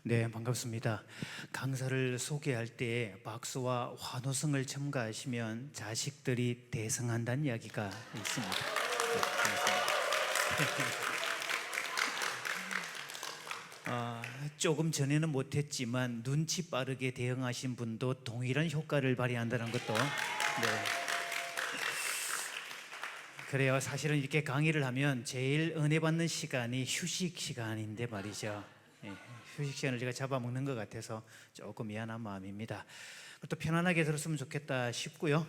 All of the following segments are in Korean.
네, 반갑습니다. 강사를 소개할 때 박수와 환호성을 첨가하시면 자식들이 대성한다는 이야기가 있습니다. 네, 반갑습니다. 조금 전에는 못했지만 눈치 빠르게 대응하신 분도 동일한 효과를 발휘한다는 것도 그래요. 사실은 이렇게 강의를 하면 제일 은혜 받는 시간이 휴식 시간인데 말이죠. 휴식 시간을 제가 잡아먹는 것 같아서 조금 미안한 마음입니다. 또 편안하게 들었으면 좋겠다 싶고요.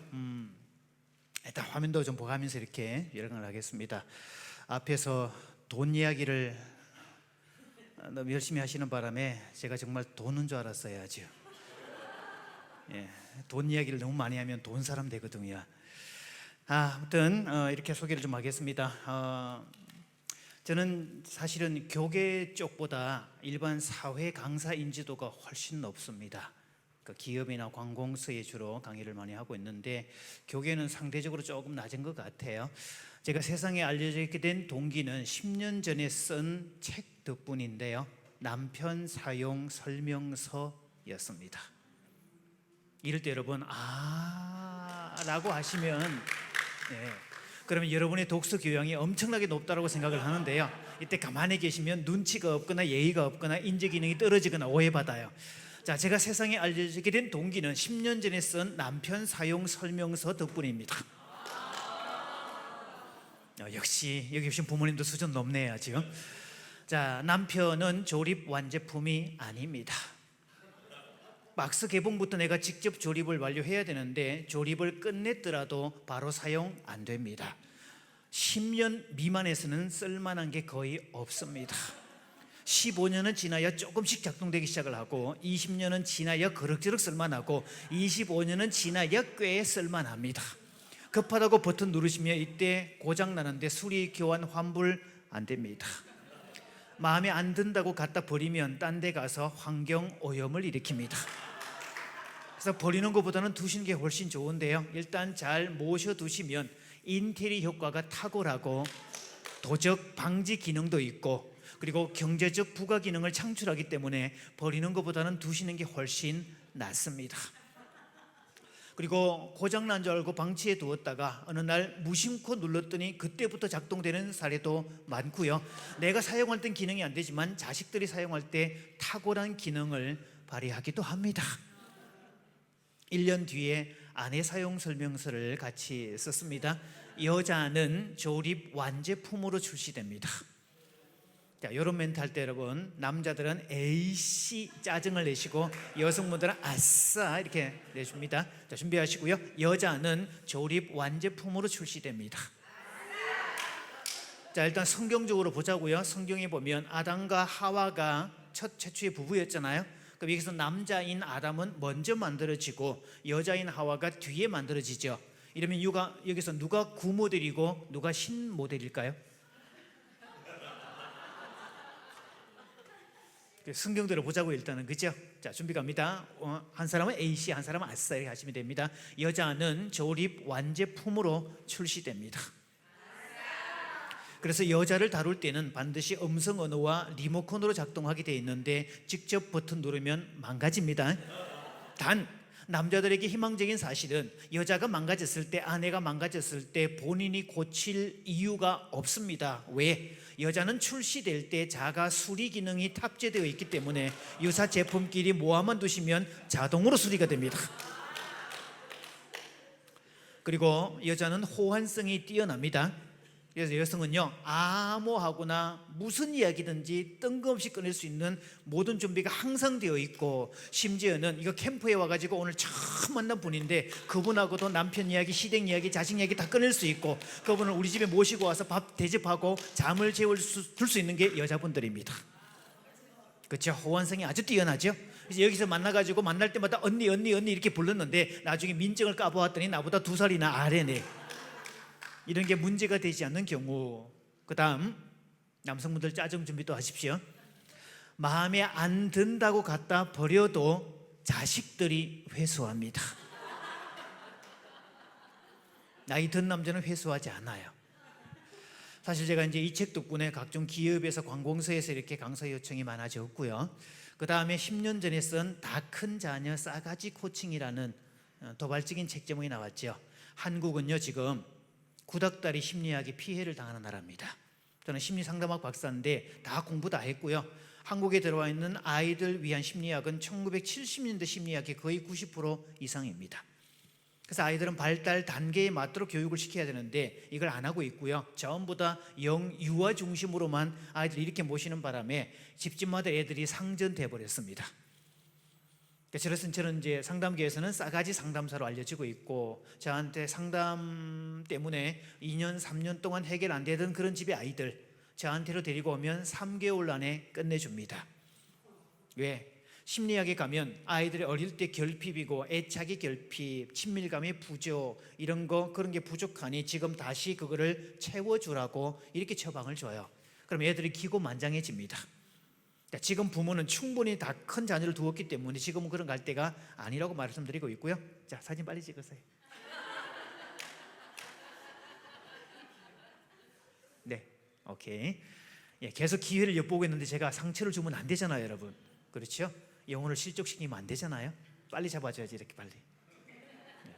일단 화면도 좀 보가면서 이렇게 열강을 하겠습니다. 앞에서 돈 이야기를 너무 열심히 하시는 바람에 제가 정말 돈인 줄 알았어요. 아주 돈 이야기를 너무 많이 하면 돈 사람 되거든요. 아무튼 이렇게 소개를 좀 하겠습니다. 저는 사실은 교계 쪽보다 일반 사회 강사 인지도가 훨씬 높습니다. 기업이나 관공서에 주로 강의를 많이 하고 있는데 교계는 상대적으로 조금 낮은 것 같아요. 제가 세상에 알려져 있게 된 동기는 10년 전에 쓴 책 덕분인데요. 남편 사용 설명서였습니다. 이럴 때 여러분 라고 하시면 그러면 여러분의 독서 교양이 엄청나게 높다고 생각을 하는데요. 이때 가만히 계시면 눈치가 없거나 예의가 없거나 인지 기능이 떨어지거나 오해받아요. 자, 제가 세상에 알려지게 된 동기는 10년 전에 쓴 남편 사용 설명서 덕분입니다. 역시 여기 계신 부모님도 수준 높네요 지금. 자, 남편은 조립 완제품이 아닙니다. 박스 개봉부터 내가 직접 조립을 완료해야 되는데 조립을 끝냈더라도 바로 사용 안 됩니다. 10년 미만에서는 쓸만한 게 거의 없습니다. 15년은 지나야 조금씩 작동되기 시작을 하고 20년은 지나야 그럭저럭 쓸만하고 25년은 지나야 꽤 쓸만합니다. 급하다고 버튼 누르시면 이때 고장나는데 수리 교환 환불 안 됩니다. 마음에 안 든다고 갖다 버리면 딴 데 가서 환경 오염을 일으킵니다. 그래서 버리는 것보다는 두시는 게 훨씬 좋은데요. 일단 잘 모셔두시면 인테리어 효과가 탁월하고 도적 방지 기능도 있고 그리고 경제적 부가 기능을 창출하기 때문에 버리는 것보다는 두시는 게 훨씬 낫습니다. 그리고 고장난 줄 알고 방치해 두었다가 어느 날 무심코 눌렀더니 그때부터 작동되는 사례도 많고요. 내가 사용할 땐 기능이 안 되지만 자식들이 사용할 때 탁월한 기능을 발휘하기도 합니다. 1년 뒤에 아내 사용 설명서를 같이 썼습니다. 여자는 조립 완제품으로 출시됩니다. 자, 이런 멘트 할 때 여러분, 남자들은 에이씨 짜증을 내시고 여성분들은 아싸 이렇게 내줍니다. 자, 준비하시고요. 여자는 조립 완제품으로 출시됩니다. 자, 일단 성경적으로 보자고요. 성경에 보면 아담과 하와가 첫 최초의 부부였잖아요. 그럼 여기서 남자인 아담은 먼저 만들어지고 여자인 하와가 뒤에 만들어지죠. 이러면 여기서 누가 구모델이고 누가 신모델일까요? 성경대로 보자고 일단은, 그죠? 자, 준비 갑니다. 한 사람은 A씨, 한 사람은 아싸 이렇게 하시면 됩니다. 여자는 조립 완제품으로 출시됩니다. 그래서 여자를 다룰 때는 반드시 음성 언어와 리모컨으로 작동하게 되어 있는데 직접 버튼 누르면 망가집니다. 단 남자들에게 희망적인 사실은 여자가 망가졌을 때, 아내가 망가졌을 때 본인이 고칠 이유가 없습니다. 왜? 여자는 출시될 때 자가 수리 기능이 탑재되어 있기 때문에 유사 제품끼리 모아만 두시면 자동으로 수리가 됩니다. 그리고 여자는 호환성이 뛰어납니다. 그래서 여성은요, 암호하거나 무슨 이야기든지 뜬금없이 꺼낼 수 있는 모든 준비가 항상 되어 있고, 심지어는 이거 캠프에 와가지고 오늘 처음 만난 분인데 그분하고도 남편 이야기, 시댁 이야기, 자식 이야기 다 꺼낼 수 있고, 그분을 우리 집에 모시고 와서 밥 대접하고 잠을 재울 수 있는 게 여자분들입니다. 그렇죠? 호환성이 아주 뛰어나죠. 그래서 여기서 만나가지고 만날 때마다 언니 이렇게 불렀는데 나중에 민증을 까보았더니 나보다 2살이나 아래네. 이런 게 문제가 되지 않는 경우. 그 다음 남성분들 짜증 준비도 하십시오. 마음에 안 든다고 갖다 버려도 자식들이 회수합니다. 나이 든 남자는 회수하지 않아요. 사실 제가 이제 이 책 덕분에 각종 기업에서 관공서에서 이렇게 강사 요청이 많아졌고요. 그 다음에 10년 전에 쓴 다 큰 자녀 싸가지 코칭이라는 도발적인 책 제목이 나왔죠. 한국은요 지금 구닥다리 심리학의 피해를 당하는 나라입니다. 저는 심리상담학 박사인데 다 공부 다 했고요. 한국에 들어와 있는 아이들 위한 심리학은 1970년대 심리학의 거의 90% 이상입니다. 그래서 아이들은 발달 단계에 맞도록 교육을 시켜야 되는데 이걸 안 하고 있고요. 전부 다 유아 중심으로만 아이들을 이렇게 모시는 바람에 집집마다 애들이 상전돼 버렸습니다. 그래서 저는 이제 상담계에서는 싸가지 상담사로 알려지고 있고, 저한테 상담 때문에 2년 3년 동안 해결 안 되던 그런 집의 아이들 저한테로 데리고 오면 3개월 안에 끝내줍니다. 왜? 심리학에 가면 아이들이 어릴 때 결핍이고 애착의 결핍, 친밀감의 부족 그런 게 부족하니 지금 다시 그거를 채워주라고 이렇게 처방을 줘요. 그럼 애들이 기고만장해집니다. 지금 부모는 충분히 다 큰 자녀를 두었기 때문에 지금은 그런 갈 때가 아니라고 말씀드리고 있고요. 자, 사진 빨리 찍으세요. 네, 오케이. 예, 계속 기회를 엿보고 있는데 제가 상처를 주면 안 되잖아요, 여러분. 그렇죠? 영혼을 실족시키면 안 되잖아요. 빨리 잡아줘야지, 이렇게 빨리. 네.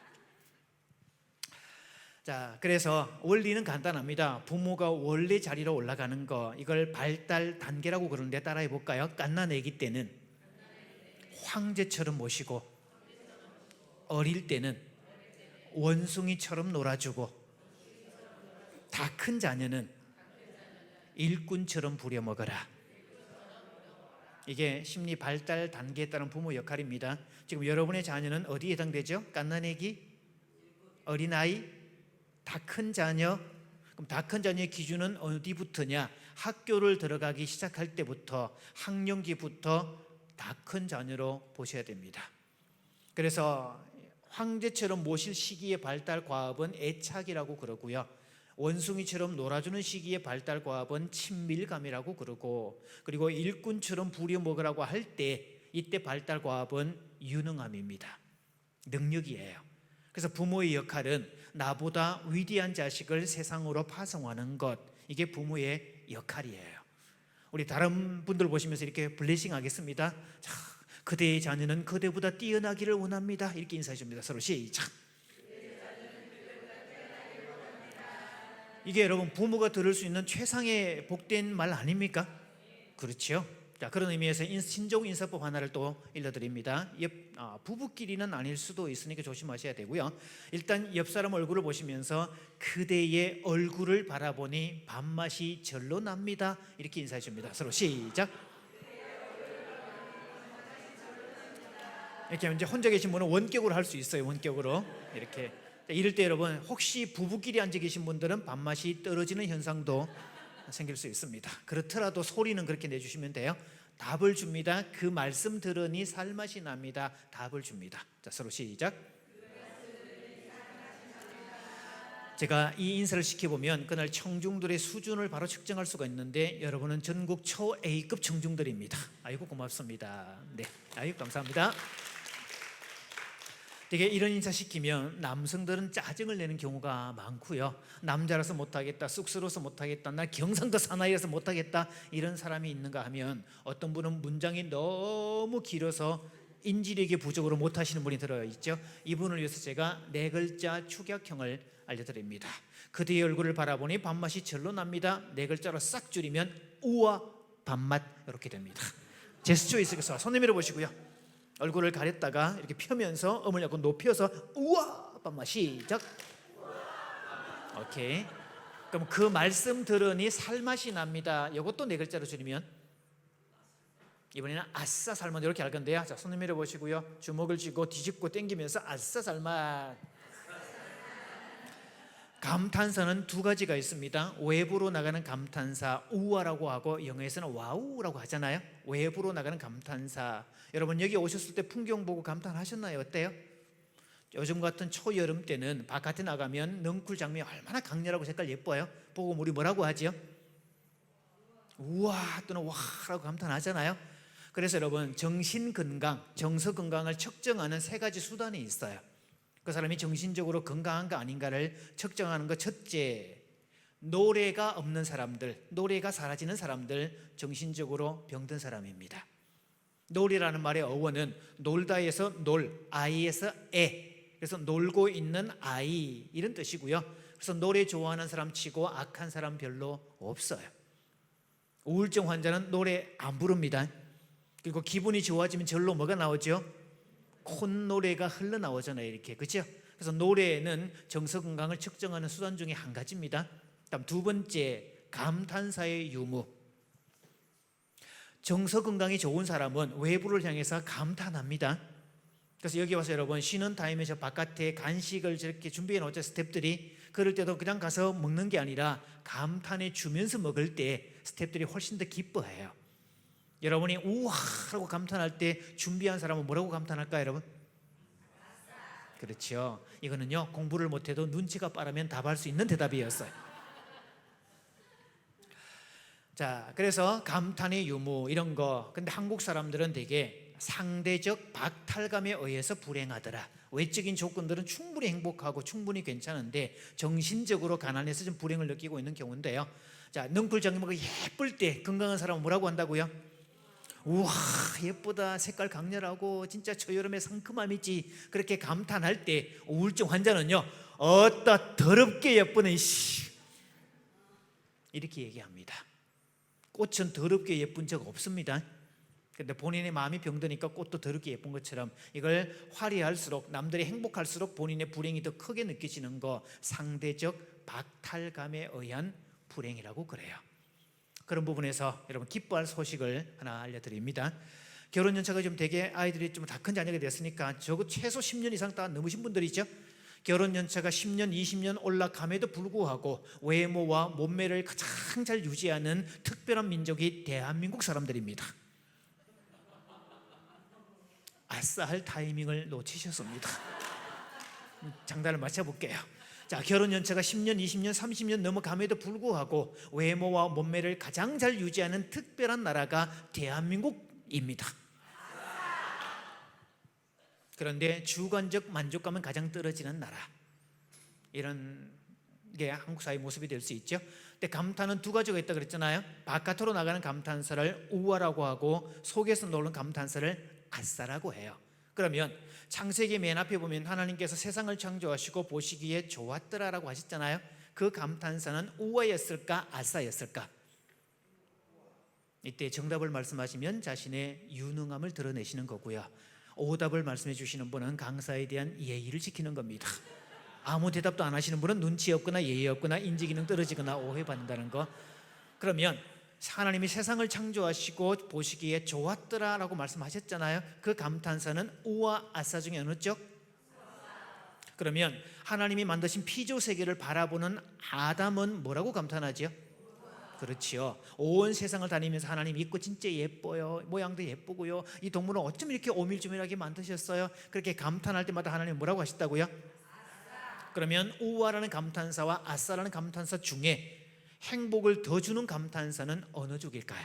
자, 그래서 원리는 간단합니다. 부모가 원래 자리로 올라가는 거, 이걸 발달 단계라고 그러는데 따라해 볼까요? 갓난아기 때는 황제처럼 모시고, 어릴 때는 원숭이처럼 놀아주고, 다 큰 자녀는 일꾼처럼 부려먹어라. 이게 심리 발달 단계에 따른 부모 역할입니다. 지금 여러분의 자녀는 어디에 해당되죠? 갓난아기, 어린아이, 다 큰 자녀. 그럼 다 큰 자녀의 기준은 어디부터냐? 학교를 들어가기 시작할 때부터, 학령기부터 다 큰 자녀로 보셔야 됩니다. 그래서 황제처럼 모실 시기의 발달 과업은 애착이라고 그러고요. 원숭이처럼 놀아주는 시기의 발달 과업은 친밀감이라고 그러고, 그리고 일꾼처럼 부려먹으라고 할 때 이때 발달 과업은 유능함입니다. 능력이에요. 그래서 부모의 역할은 나보다 위대한 자식을 세상으로 파송하는 것, 이게 부모의 역할이에요. 우리 다른 분들 보시면서 이렇게 블레싱 하겠습니다. 자, 그대의 자녀는 그대보다 뛰어나기를 원합니다. 이렇게 인사해 줍니다. 서로 시작. 이게 여러분 부모가 들을 수 있는 최상의 복된 말 아닙니까? 그렇죠? 자, 그런 의미에서 신종 인사법 하나를 또 일러드립니다. 부부끼리는 아닐 수도 있으니까 조심하셔야 되고요. 일단 옆 사람 얼굴을 보시면서 그대의 얼굴을 바라보니 밥맛이 절로 납니다. 이렇게 인사해 줍니다. 서로 시작. 이렇게 이제 혼자 계신 분은 원격으로 할 수 있어요. 원격으로 이렇게. 이럴 때 여러분 혹시 부부끼리 앉아 계신 분들은 밥맛이 떨어지는 현상도 생길 수 있습니다. 그렇더라도 소리는 그렇게 내주시면 돼요. 답을 줍니다. 그 말씀 들으니 살맛이 납니다. 답을 줍니다. 자, 서로 시작. 제가 이 인사를 시켜보면 그날 청중들의 수준을 바로 측정할 수가 있는데 여러분은 전국 초 A급 청중들입니다. 아이고 고맙습니다. 네, 아이고 감사합니다. 되게 이런 인사 시키면 남성들은 짜증을 내는 경우가 많고요. 남자라서 못하겠다, 쑥스러워서 못하겠다, 나 경상도 사나이라서 못하겠다, 이런 사람이 있는가 하면 어떤 분은 문장이 너무 길어서 인지력의 부족으로 못하시는 분이 들어있죠. 이분을 위해서 제가 4글자 축약형을 알려드립니다. 그대의 얼굴을 바라보니 밥맛이 절로 납니다. 4글자로 싹 줄이면 우와 밥맛, 이렇게 됩니다. 제스처 있으겠어요. 손 내밀어 보시고요. 얼굴을 가렸다가 이렇게 펴면서 음을 약간 높여서 우와 밥맛 시작. 오케이. 그럼 그 말씀 들으니 살맛이 납니다. 이것도 4글자로 줄이면 이번에는 아싸 살맛, 이렇게 할 건데요. 자, 손 내밀어 보시고요. 주먹을 쥐고 뒤집고 당기면서 아싸 살맛. 감탄사는 2가지가 있습니다. 외부로 나가는 감탄사 우와라고 하고, 영어에서는 와우라고 하잖아요. 외부로 나가는 감탄사. 여러분 여기 오셨을 때 풍경 보고 감탄하셨나요? 어때요? 요즘 같은 초여름 때는 바깥에 나가면 넝쿨 장면이 얼마나 강렬하고 색깔 예뻐요. 보고 우리 뭐라고 하지요? 우와 또는 와라고 감탄하잖아요. 그래서 여러분 정신건강, 정서건강을 측정하는 3가지 수단이 있어요. 그 사람이 정신적으로 건강한가 아닌가를 측정하는 것, 첫째, 노래가 없는 사람들, 노래가 사라지는 사람들 정신적으로 병든 사람입니다. 놀이라는 말의 어원은 놀다에서 놀, 아이에서 애, 그래서 놀고 있는 아이 이런 뜻이고요. 그래서 노래 좋아하는 사람 치고 악한 사람 별로 없어요. 우울증 환자는 노래 안 부릅니다. 그리고 기분이 좋아지면 절로 뭐가 나오죠? 콧노래가 흘러나오잖아요. 이렇게, 그렇죠? 그래서 노래는 정서 건강을 측정하는 수단 중에 한 가지입니다. 다음 두 번째, 감탄사의 유무. 정서 건강이 좋은 사람은 외부를 향해서 감탄합니다. 그래서 여기 와서 여러분 쉬는 타임에 저 바깥에 간식을 저렇게 준비해 놓죠. 스태프들이 그럴 때도 그냥 가서 먹는 게 아니라 감탄해 주면서 먹을 때 스태프들이 훨씬 더 기뻐해요. 여러분이 우와 하고 감탄할 때 준비한 사람은 뭐라고 감탄할까요, 여러분? 그렇죠. 이거는요, 공부를 못해도 눈치가 빠르면 답할 수 있는 대답이었어요. 자, 그래서 감탄의 유무 이런 거. 근데 한국 사람들은 되게 상대적 박탈감에 의해서 불행하더라. 외적인 조건들은 충분히 행복하고 충분히 괜찮은데 정신적으로 가난해서 좀 불행을 느끼고 있는 경우인데요. 자, 능풀장님은 예쁠 때 건강한 사람은 뭐라고 한다고요? 우와 예쁘다, 색깔 강렬하고 진짜 초여름의 상큼함이지, 그렇게 감탄할 때 우울증 환자는요, 어따 더럽게 예쁘네 이렇게 얘기합니다. 꽃은 더럽게 예쁜 적 없습니다. 근데 본인의 마음이 병드니까 꽃도 더럽게 예쁜 것처럼 이걸 화려할수록, 남들이 행복할수록 본인의 불행이 더 크게 느껴지는 거, 상대적 박탈감에 의한 불행이라고 그래요. 그런 부분에서 여러분 기뻐할 소식을 하나 알려드립니다. 결혼 연차가 좀 되게 아이들이 좀 다 큰 자녀가 됐으니까 적어도 최소 10년 이상 다 넘으신 분들이죠. 결혼 연차가 10년, 20년 올라감에도 불구하고 외모와 몸매를 가장 잘 유지하는 특별한 민족이 대한민국 사람들입니다. 아싸할 타이밍을 놓치셨습니다. 장단을 맞춰볼게요. 자, 결혼 연차가 10년, 20년, 30년 넘어감에도 불구하고 외모와 몸매를 가장 잘 유지하는 특별한 나라가 대한민국입니다. 그런데 주관적 만족감은 가장 떨어지는 나라, 이런 게 한국 사회 모습이 될 수 있죠. 근데 감탄은 두 가지가 있다고 그랬잖아요. 바깥으로 나가는 감탄사를 우아라고 하고 속에서 나오는 감탄사를 아싸라고 해요. 그러면 창세기 맨 앞에 보면 하나님께서 세상을 창조하시고 보시기에 좋았더라라고 하셨잖아요. 그 감탄사는 우아였을까 아싸였을까? 이때 정답을 말씀하시면 자신의 유능함을 드러내시는 거고요. 오답을 말씀해 주시는 분은 강사에 대한 예의를 지키는 겁니다. 아무 대답도 안 하시는 분은 눈치 없거나 예의 없거나 인지기능 떨어지거나 오해받는다는 거. 그러면 하나님이 세상을 창조하시고 보시기에 좋았더라라고 말씀하셨잖아요. 그 감탄사는 우와 아싸 중에 어느 쪽? 그러면 하나님이 만드신 피조 세계를 바라보는 아담은 뭐라고 감탄하죠? 그렇지요. 온 세상을 다니면서 하나님 있고 진짜 예뻐요, 모양도 예쁘고요, 이 동물은 어쩜 이렇게 오밀조밀하게 만드셨어요, 그렇게 감탄할 때마다 하나님 뭐라고 하셨다고요? 그러면 우와라는 감탄사와 아싸라는 감탄사 중에 행복을 더 주는 감탄사는 어느 쪽일까요?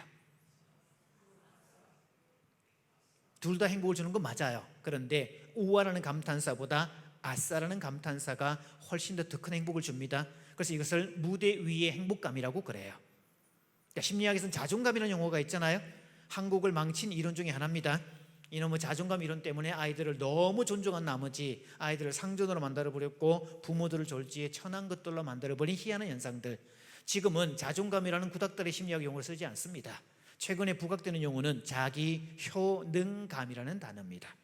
둘 다 행복을 주는 건 맞아요. 그런데 우와라는 감탄사보다 아싸라는 감탄사가 훨씬 더 큰 행복을 줍니다. 그래서 이것을 무대 위의 행복감이라고 그래요. 심리학에서는 자존감이라는 용어가 있잖아요. 한국을 망친 이론 중에 하나입니다. 이놈의 자존감 이론 때문에 아이들을 너무 존중한 나머지 아이들을 상전으로 만들어버렸고 부모들을 졸지에 천한 것들로 만들어버린 희한한 현상들. 지금은 자존감이라는 구닥다리 심리학 용어를 쓰지 않습니다. 최근에 부각되는 용어는 자기 효능감이라는 단어입니다.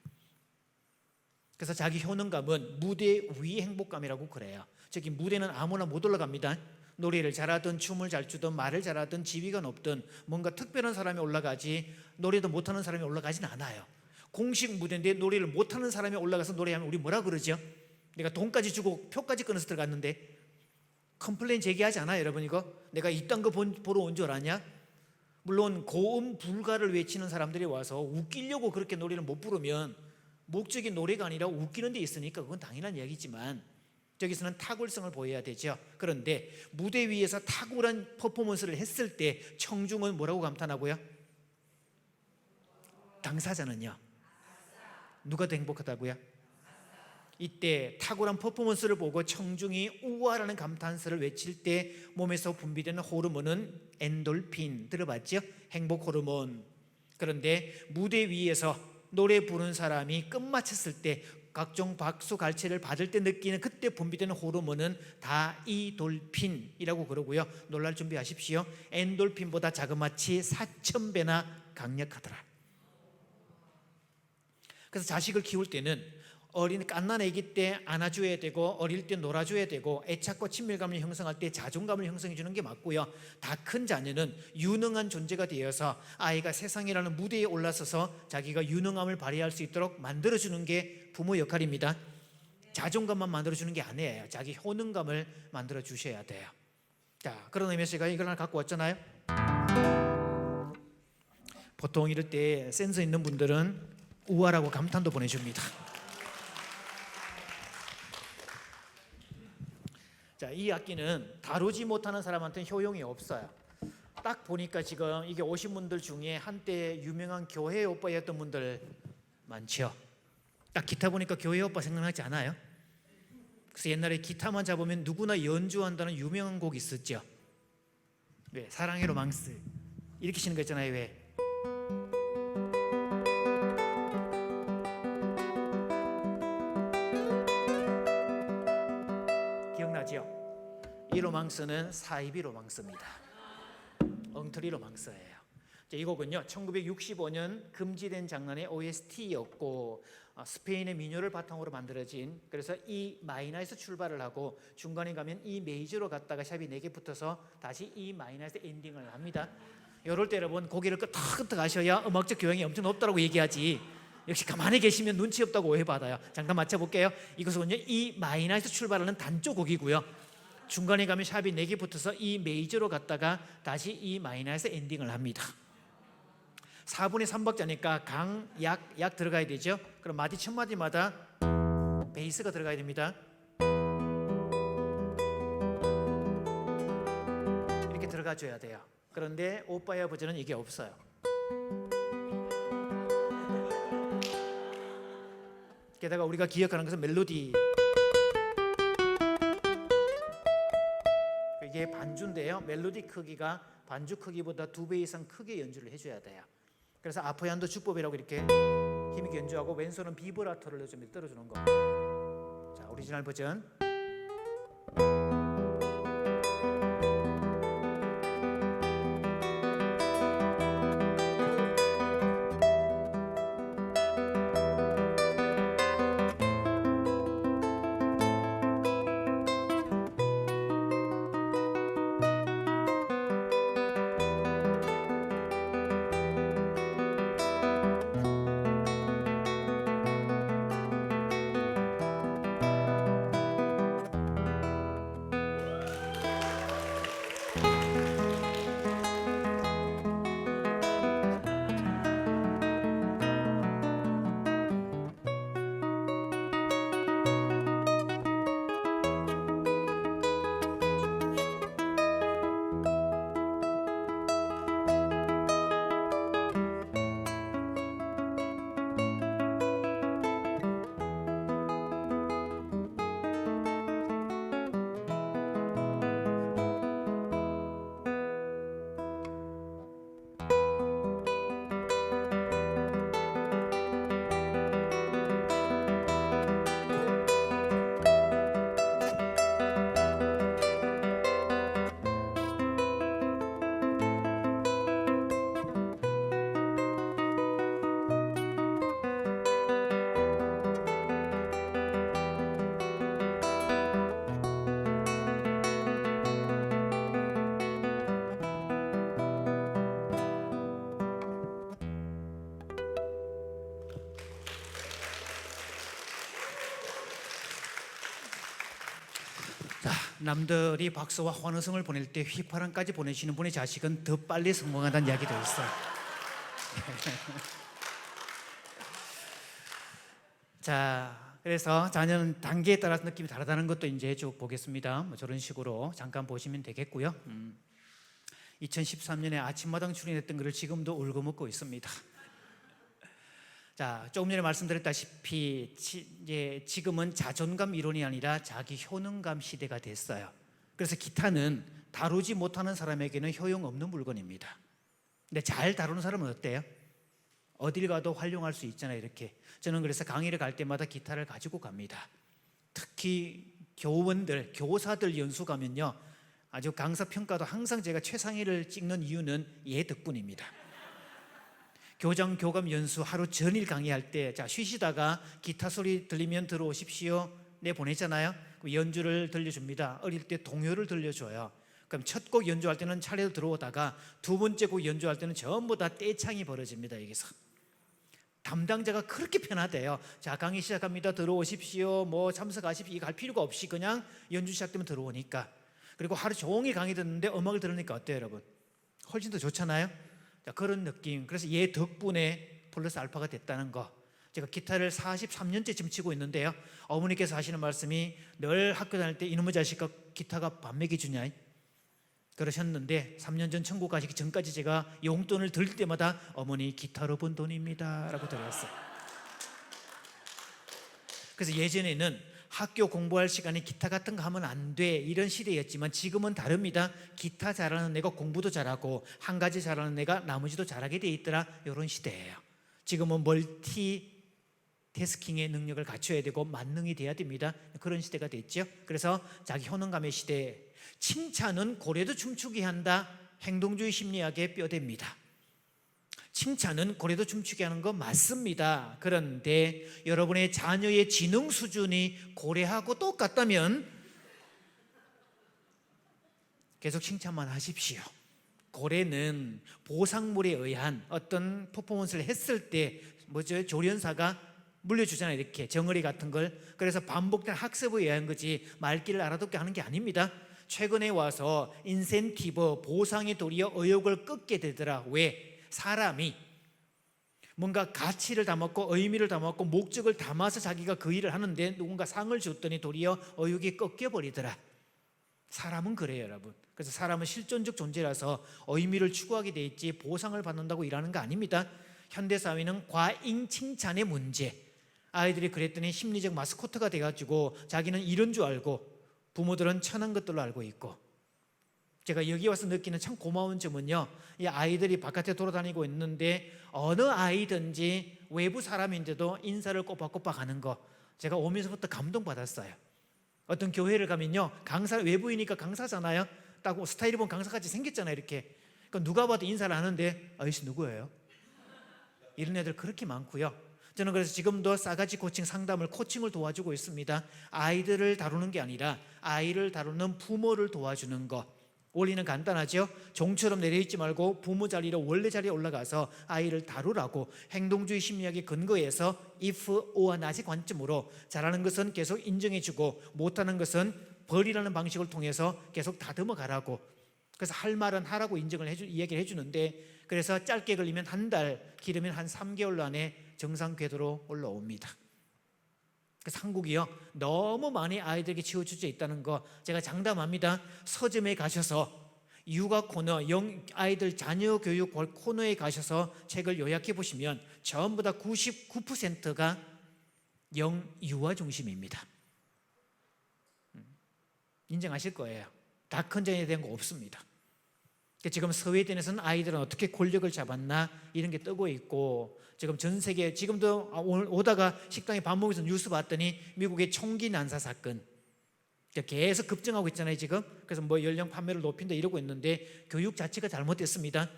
그래서 자기 효능감은 무대 위 행복감이라고 그래요. 저기 무대는 아무나 못 올라갑니다. 노래를 잘하든 춤을 잘 추든 말을 잘하든 지위가 높든 뭔가 특별한 사람이 올라가지 노래도 못하는 사람이 올라가진 않아요. 공식 무대인데 노래를 못하는 사람이 올라가서 노래하면 우리 뭐라 그러죠? 내가 돈까지 주고 표까지 끊어서 들어갔는데 컴플레인 제기하지 않아요, 여러분? 이거 내가 이딴 거 보러 온 줄 알았냐? 물론 고음 불가를 외치는 사람들이 와서 웃기려고 그렇게 노래를 못 부르면 목적이 노래가 아니라 웃기는 데 있으니까 그건 당연한 이야기지만 저기서는 탁월성을 보여야 되죠. 그런데 무대 위에서 탁월한 퍼포먼스를 했을 때 청중은 뭐라고 감탄하고요? 당사자는요? 누가 더 행복하다고요? 이때 탁월한 퍼포먼스를 보고 청중이 우와라는 감탄사를 외칠 때 몸에서 분비되는 호르몬은 엔돌핀, 들어봤죠? 행복 호르몬. 그런데 무대 위에서 노래 부르는 사람이 끝마쳤을 때 각종 박수 갈채를 받을 때 느끼는 그때 분비되는 호르몬은 다이돌핀이라고 그러고요. 놀랄 준비하십시오. 엔돌핀보다 자그마치 4,000배나 강력하더라. 그래서 자식을 키울 때는 어린 갓난 아기 때 안아줘야 되고 어릴 때 놀아줘야 되고 애착과 친밀감을 형성할 때 자존감을 형성해 주는 게 맞고요. 다 큰 자녀는 유능한 존재가 되어서 아이가 세상이라는 무대에 올라서서 자기가 유능함을 발휘할 수 있도록 만들어주는 게 부모 역할입니다. 자존감만 만들어주는 게 아니에요. 자기 효능감을 만들어 주셔야 돼요. 자, 그런 의미에서 제가 이걸 하나 갖고 왔잖아요. 보통 이럴 때 센스 있는 분들은 우아라고 감탄도 보내줍니다. 자, 이 악기는 다루지 못하는 사람한테는 효용이 없어요. 딱 보니까 지금 이게 오신 분들 중에 한때 유명한 교회 오빠였던 분들 많죠. 딱 기타 보니까 교회 오빠 생각나지 않아요? 그래서 옛날에 기타만 잡으면 누구나 연주한다는 유명한 곡 있었죠. 왜? 사랑의 로망스 이렇게 치는 거 있잖아요. 왜? 기억나죠? 이 로망스는 사이비 로망스입니다. 엉터리 로망스예요. 이 곡은요 1965년 금지된 장난의 OST였고 스페인의 민요를 바탕으로 만들어진, 그래서 E 마이너에서 출발을 하고 중간에 가면 E 메이저로 갔다가 샵이 4개 붙어서 다시 E 마이너에서 엔딩을 합니다. 이럴 때 여러분 고개를 끄덕끄덕 하셔야 음악적 교양이 엄청 높다고 얘기하지, 역시 가만히 계시면 눈치 없다고 오해받아요. 잠깐 맞춰볼게요. 이것은요 E 마이너에서 출발하는 단조 곡이고요, 중간에 가면 샵이 4개 붙어서 E 메이저로 갔다가 다시 E 마이너에서 엔딩을 합니다. 4분의 3박자니까 강, 약 들어가야 되죠. 그럼 마디 첫 마디마다 베이스가 들어가야 됩니다. 이렇게 들어가줘야 돼요. 그런데 오빠야 버전은 이게 없어요. 게다가 우리가 기억하는 것은 멜로디, 이게 반주인데요. 멜로디 크기가 반주 크기보다 2배 이상 크게 연주를 해줘야 돼요. 그래서 아포얀도 주법이라고 이렇게 힘있게 연주하고 왼손은 비브라토를 좀 떨어주는 거. 자, 오리지널 버전. 남들이 박수와 환호성을 보낼 때 휘파람까지 보내시는 분의 자식은 더 빨리 성공한다는 이야기도 있어요. 자, 그래서 자녀는 단계에 따라서 느낌이 다르다는 것도 이제 쭉 보겠습니다. 저런 식으로 잠깐 보시면 되겠고요. 2013년에 아침마당 출연했던 글을 지금도 울고먹고 있습니다. 자, 조금 전에 말씀드렸다시피 지금은 자존감 이론이 아니라 자기 효능감 시대가 됐어요. 그래서 기타는 다루지 못하는 사람에게는 효용 없는 물건입니다. 근데 잘 다루는 사람은 어때요? 어딜 가도 활용할 수 있잖아요. 이렇게 저는 그래서 강의를 갈 때마다 기타를 가지고 갑니다. 특히 교원들, 교사들 연수 가면요, 아주 강사 평가도 항상 제가 최상위를 찍는 이유는 얘 덕분입니다. 교장 교감 연수 하루 전일 강의할 때, 자 쉬시다가 기타 소리 들리면 들어오십시오 내 보내잖아요. 연주를 들려줍니다. 어릴 때 동요를 들려줘요. 그럼 첫 곡 연주할 때는 차례로 들어오다가 두 번째 곡 연주할 때는 전부 다 떼창이 벌어집니다. 여기서 담당자가 그렇게 편하대요. 자 강의 시작합니다. 들어오십시오. 뭐 참석하십시오. 갈 필요가 없이 그냥 연주 시작되면 들어오니까. 그리고 하루 종일 강의 듣는데 음악을 들으니까 어때요 여러분? 훨씬 더 좋잖아요. 자, 그런 느낌. 그래서 얘 덕분에 플러스 알파가 됐다는 거. 제가 기타를 43년째 지금 치고 있는데요, 어머니께서 하시는 말씀이 늘 학교 다닐 때 이놈의 자식아 기타가 밥 먹여주냐 그러셨는데 3년 전 천국 가시기 전까지 제가 용돈을 들 때마다 어머니 기타로 번 돈입니다 라고 드렸어요. 그래서 예전에는 학교 공부할 시간에 기타 같은 거 하면 안 돼 이런 시대였지만 지금은 다릅니다. 기타 잘하는 애가 공부도 잘하고 한 가지 잘하는 애가 나머지도 잘하게 돼 있더라, 이런 시대예요. 지금은 멀티 태스킹의 능력을 갖춰야 되고 만능이 돼야 됩니다. 그런 시대가 됐죠. 그래서 자기 효능감의 시대에 칭찬은 고래도 춤추게 한다, 행동주의 심리학의 뼈대입니다. 칭찬은 고래도 춤추게 하는 거 맞습니다. 그런데 여러분의 자녀의 지능 수준이 고래하고 똑같다면 계속 칭찬만 하십시오. 고래는 보상물에 의한 어떤 퍼포먼스를 했을 때 조련사가 물려주잖아요. 이렇게 정어리 같은 걸. 그래서 반복된 학습에 의한 거지 말귀를 알아듣게 하는 게 아닙니다. 최근에 와서 인센티브, 보상이 도리어 의욕을 꺾게 되더라. 왜? 사람이 뭔가 가치를 담았고 의미를 담았고 목적을 담아서 자기가 그 일을 하는데 누군가 상을 줬더니 도리어 의욕이 꺾여버리더라. 사람은 그래요 여러분. 그래서 사람은 실존적 존재라서 의미를 추구하게 돼 있지 보상을 받는다고 일하는 거 아닙니다. 현대사회는 과잉 칭찬의 문제. 아이들이 그랬더니 심리적 마스코트가 돼가지고 자기는 이런 줄 알고 부모들은 천한 것들로 알고 있고. 제가 여기 와서 느끼는 참 고마운 점은요, 이 아이들이 바깥에 돌아다니고 있는데 어느 아이든지 외부 사람인데도 인사를 꼬박꼬박 하는 거 제가 오면서부터 감동받았어요. 어떤 교회를 가면요, 강사, 외부이니까 강사잖아요. 딱 스타일이 보면 강사같이 생겼잖아요 이렇게. 그러니까 누가 봐도 인사를 하는데 아저씨 누구예요? 이런 애들 그렇게 많고요. 저는 그래서 지금도 싸가지 코칭 상담을 코칭을 도와주고 있습니다. 아이들을 다루는 게 아니라 아이를 다루는 부모를 도와주는 것. 원리는 간단하죠. 종처럼 내려있지 말고 부모 자리로 원래 자리에 올라가서 아이를 다루라고 행동주의 심리학의 근거에서 if, or, not의 관점으로 잘하는 것은 계속 인정해주고 못하는 것은 벌이라는 방식을 통해서 계속 다듬어 가라고. 그래서 할 말은 하라고 이야기를 해주는데, 그래서 짧게 걸리면 한 달, 길으면 한 3개월 안에 정상 궤도로 올라옵니다. 그래서 한국이요 너무 많이 아이들에게 치우쳐져 있다는 거 제가 장담합니다. 서점에 가셔서 육아 코너, 아이들 자녀 교육 코너에 가셔서 책을 요약해 보시면 전부 다 99%가 영유아 중심입니다. 인정하실 거예요. 다 큰 전에 대한 거 없습니다. 지금 스웨덴에서는 아이들은 어떻게 권력을 잡았나 이런 게 뜨고 있고, 지금 전 세계 지금도 오늘 오다가 식당에 밥 먹으면서 뉴스 봤더니 미국의 총기 난사 사건 계속 급증하고 있잖아요 지금. 그래서 뭐 연령 판매를 높인다 이러고 있는데 교육 자체가 잘못됐습니다.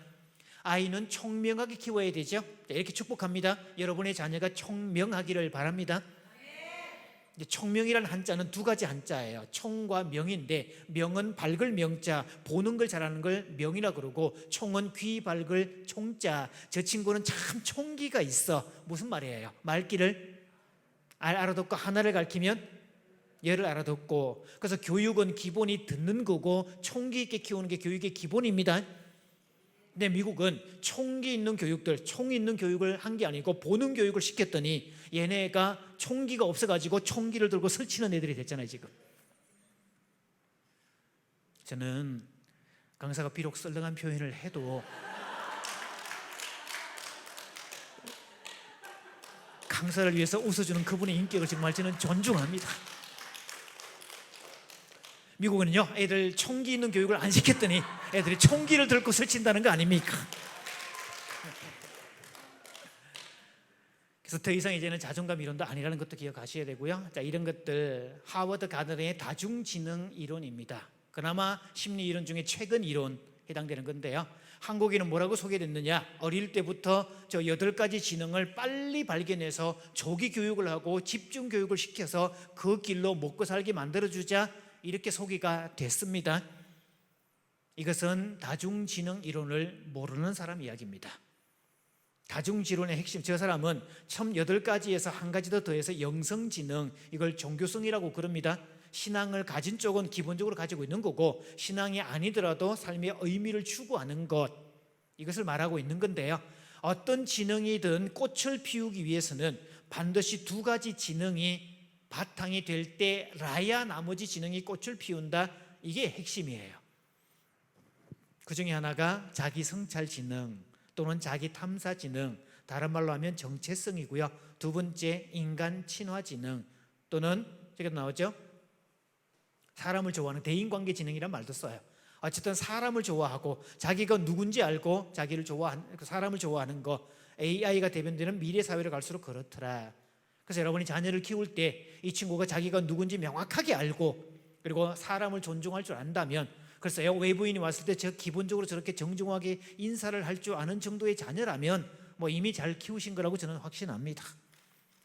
아이는 총명하게 키워야 되죠. 이렇게 축복합니다. 여러분의 자녀가 총명하기를 바랍니다. 총명이라는 한자는 두 가지 한자예요. 총과 명인데, 명은 밝을 명자, 보는 걸 잘하는 걸 명이라 그러고, 총은 귀 밝을 총자. 저 친구는 참 총기가 있어. 무슨 말이에요? 말귀를 알아듣고 하나를 가르치면 열을 알아듣고. 그래서 교육은 기본이 듣는 거고 총기 있게 키우는 게 교육의 기본입니다. 근데 미국은 총기 있는 교육들, 총이 있는 교육을 한 게 아니고 보는 교육을 시켰더니 얘네가 총기가 없어가지고 총기를 들고 설치는 애들이 됐잖아요 지금. 저는 강사가 비록 썰렁한 표현을 해도 강사를 위해서 웃어주는 그분의 인격을 정말 저는 존중합니다. 미국은요 애들 총기 있는 교육을 안 시켰더니 애들이 총기를 들고 설친다는 거 아닙니까? 그래서 더 이상 이제는 자존감 이론도 아니라는 것도 기억하셔야 되고요. 자, 이런 것들 하버드 가든의 다중지능 이론입니다. 그나마 심리 이론 중에 최근 이론 해당되는 건데요. 한국인은 뭐라고 소개됐느냐? 어릴 때부터 저 8가지 지능을 빨리 발견해서 조기 교육을 하고 집중 교육을 시켜서 그 길로 먹고 살게 만들어주자, 이렇게 소개가 됐습니다. 이것은 다중지능 이론을 모르는 사람 이야기입니다. 다중지론의 핵심, 저 사람은 첨 8가지에서 한 가지 더 더해서 영성지능, 이걸 종교성이라고 그럽니다. 신앙을 가진 쪽은 기본적으로 가지고 있는 거고, 신앙이 아니더라도 삶의 의미를 추구하는 것, 이것을 말하고 있는 건데요. 어떤 지능이든 꽃을 피우기 위해서는 반드시 2가지 지능이 바탕이 될 때라야 나머지 지능이 꽃을 피운다. 이게 핵심이에요. 그 중에 하나가 자기 성찰 지능 또는 자기 탐사 지능, 다른 말로 하면 정체성이고요. 2번째 인간 친화 지능, 또는 저기 나오죠, 사람을 좋아하는 대인관계 지능이란 말도 써요. 어쨌든 사람을 좋아하고 자기가 누군지 알고 자기를 좋아하는, 사람을 좋아하는 거, AI가 대변되는 미래 사회를 갈수록 그렇더라. 그래서 여러분이 자녀를 키울 때 이 친구가 자기가 누군지 명확하게 알고 그리고 사람을 존중할 줄 안다면, 글쎄요, 외부인이 왔을 때 기본적으로 저렇게 정중하게 인사를 할 줄 아는 정도의 자녀라면 뭐 이미 잘 키우신 거라고 저는 확신합니다.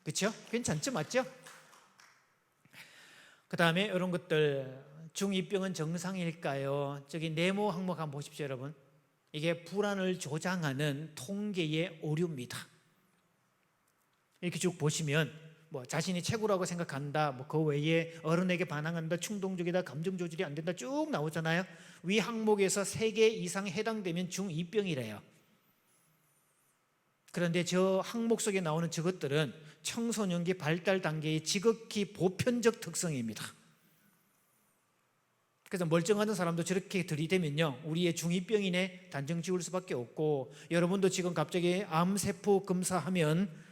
그렇죠? 괜찮죠? 맞죠? 그 다음에 이런 것들, 중2병은 정상일까요? 저기 네모 항목 한번 보십시오, 여러분. 이게 불안을 조장하는 통계의 오류입니다. 이렇게 쭉 보시면 뭐 자신이 최고라고 생각한다, 뭐 그 외에 어른에게 반항한다, 충동적이다, 감정 조절이 안 된다, 쭉 나오잖아요. 위 항목에서 3개 이상 해당되면 중2병이래요. 그런데 저 항목 속에 나오는 저것들은 청소년기 발달 단계의 지극히 보편적 특성입니다. 그래서 멀쩡하던 사람도 저렇게 들이대면요, 우리의 중2병이네 단정 지을 수밖에 없고, 여러분도 지금 갑자기 암세포 검사하면